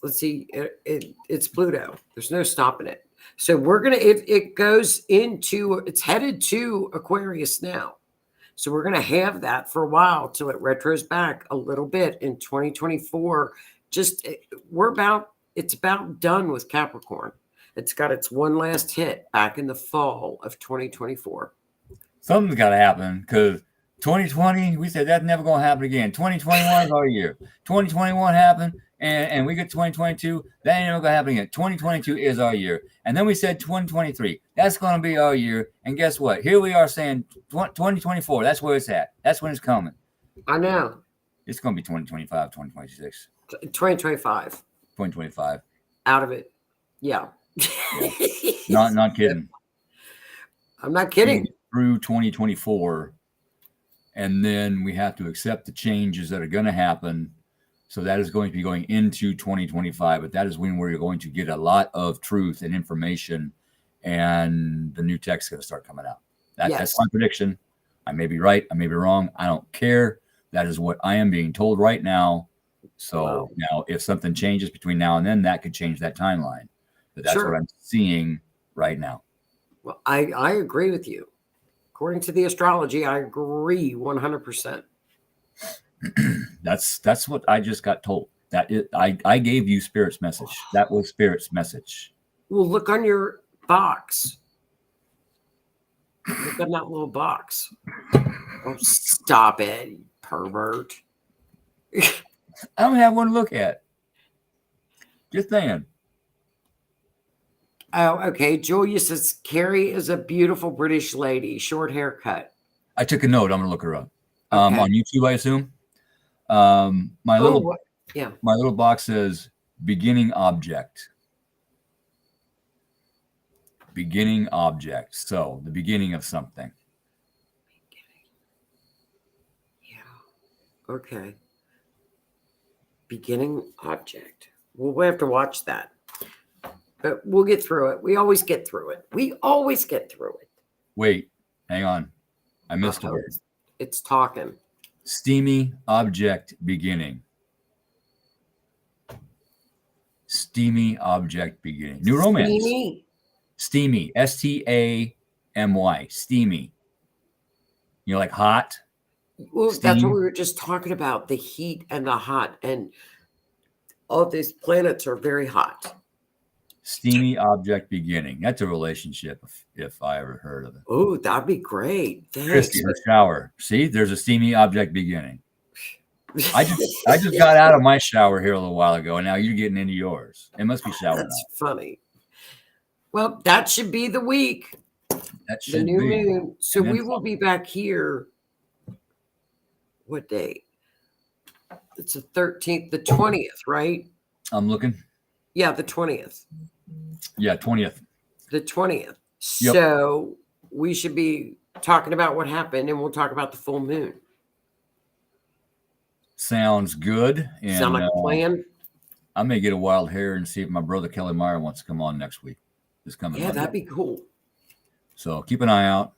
Pluto. There's no stopping it. So we're going to, it's headed to Aquarius now. So we're going to have that for a while till it retros back a little bit in 2024. It's about done with Capricorn. It's got its one last hit back in the fall of 2024. Something's got to happen because 2020, we said that's never going to happen again. 2021 is our year. 2021 happened. And we get 2022, that ain't never going to happen again. 2022 is our year. And then we said 2023, that's going to be our year. And guess what? Here we are saying 2024, that's where it's at. That's when it's coming. I know. It's going to be 2025, 2026. 2025. 2025. Out of it. Yeah. Not kidding. I'm not We kidding. get through 2024, and then we have to accept the changes that are going to happen. So that is going to be going into 2025, but that is when we're going to get a lot of truth and information, and the new tech's going to start coming out. That's my prediction. I may be right. I may be wrong. I don't care. That is what I am being told right now. So now if something changes between now and then, that could change that timeline. But that's what I'm seeing right now. Well, I agree with you. According to the astrology, I agree 100%. That's what I just got told. I gave you Spirit's message. That was Spirit's message. Well, look on your box. Look on that little box. Oh, stop it, you pervert. I don't have one to look at. Just saying. Oh, okay. Julia says Carrie is a beautiful British lady, short haircut. I took a note. I'm gonna look her up. On YouTube, I assume. My little box says beginning object. Beginning object. So the beginning of something. Yeah. Okay. Beginning object. Well, we have to watch that. But we'll get through it. We always get through it. We always get through it. Wait, hang on. I missed a word. It's talking. Steamy object beginning. Steamy object beginning. New romance. Steamy. S-T-A-M-Y. Steamy. You know, like hot. Well, that's what we were just talking about. The heat and the hot. And all these planets are very hot. Steamy object beginning. That's a relationship if I ever heard of it. Oh, that'd be great. Thanks. Christy, her shower. See, there's a steamy object beginning. I just got out of my shower here a little while ago, and now you're getting into yours. It must be shower. That's funny. Well, that should be the week. That should be. The new moon. So we will be back here. What day? It's the 13th, the 20th, right? I'm looking. Yeah, the 20th. Yeah, 20th. The 20th. Yep. So we should be talking about what happened, and we'll talk about the full moon. Sounds good. And, sound like a plan? I may get a wild hair and see if my brother Kelly Meyer wants to come on next week. This coming Monday. That'd be cool. So keep an eye out.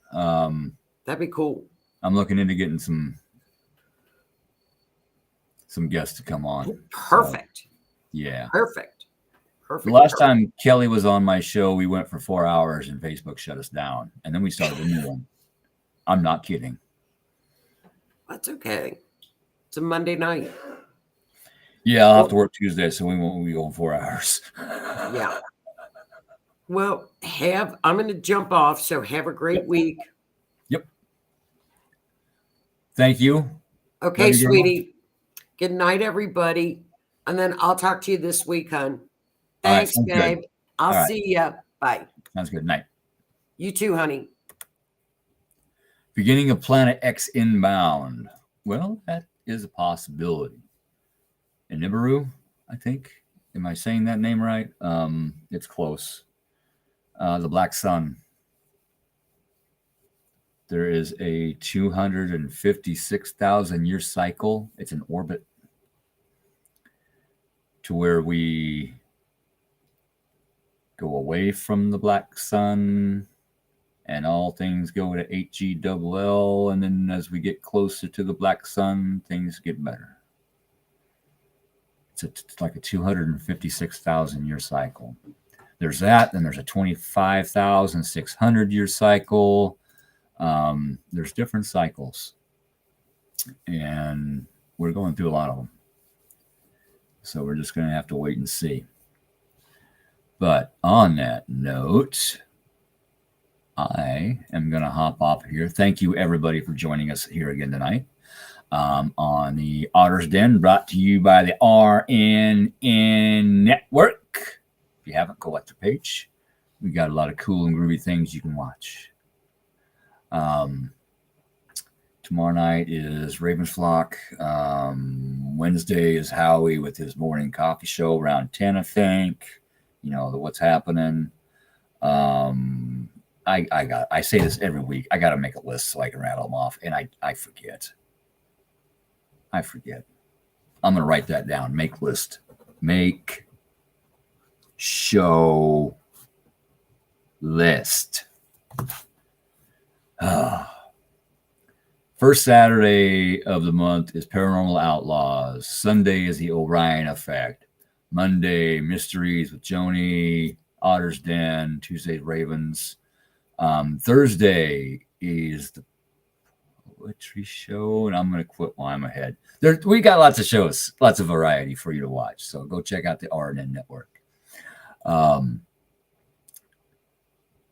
That'd be cool. I'm looking into getting some guests to come on. Perfect. So, yeah. Perfect. The last time Kelly was on my show, we went for 4 hours and Facebook shut us down. And then we started a new one. I'm not kidding. That's okay. It's a Monday night. Yeah, I'll have to work Tuesday, so we won't be going 4 hours. Yeah. Well, I'm going to jump off, so have a great week. Yep. Thank you. Okay, sweetie. Good night, everybody. And then I'll talk to you this week, hon. Thanks, babe. I'll see ya. Bye. Sounds good. Night. You too, honey. Beginning of Planet X inbound. Well, that is a possibility. In Nibiru, I think. Am I saying that name right? It's close. The Black Sun. There is a 256,000 year cycle. It's an orbit to where we go away from the Black Sun and all things go to HGLL. And then as we get closer to the Black Sun, things get better. It's like a 256,000 year cycle. There's that. Then there's a 25,600 year cycle. There's different cycles. And we're going through a lot of them. So we're just going to have to wait and see. But on that note, I am going to hop off here. Thank you, everybody, for joining us here again tonight on the Otter's Den, brought to you by the RNN Network. If you haven't, go like the page. We got a lot of cool and groovy things you can watch. Tomorrow night is Raven's Flock. Wednesday is Howie with his morning coffee show around 10, I think. you know, the what's happening. I say this every week. I got to make a list so I can rattle them off, and I forget. I'm gonna write that down. Make list. Make show list. First Saturday of the month is Paranormal Outlaws. Sunday is the Orion Effect. Monday, Mysteries with Joni, Otter's Den. Tuesday, Ravens. Thursday is the Poetry Show, and I'm going to quit while I'm ahead. We got lots of shows, lots of variety for you to watch. So go check out the RNN Network.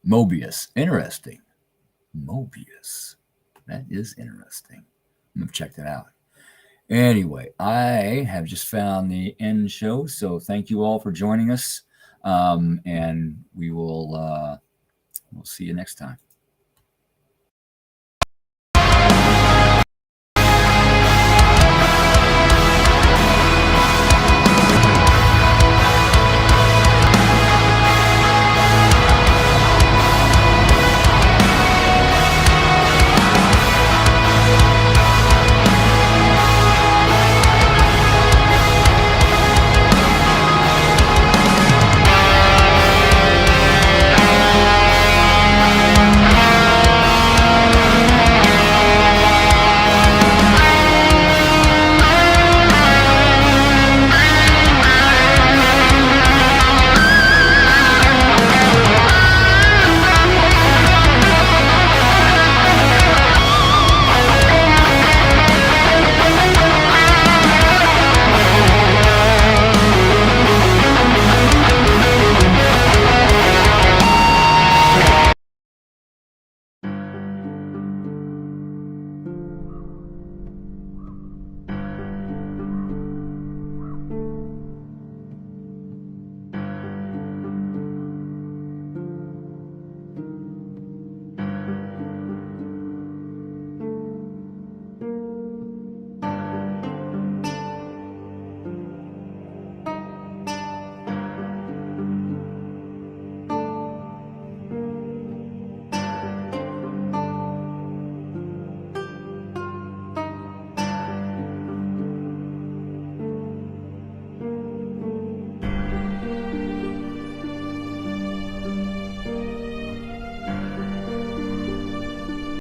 Mobius, interesting. Mobius, that is interesting. I'm going to check that out. Anyway, I have just found the end show, so thank you all for joining us, and we'll see you next time.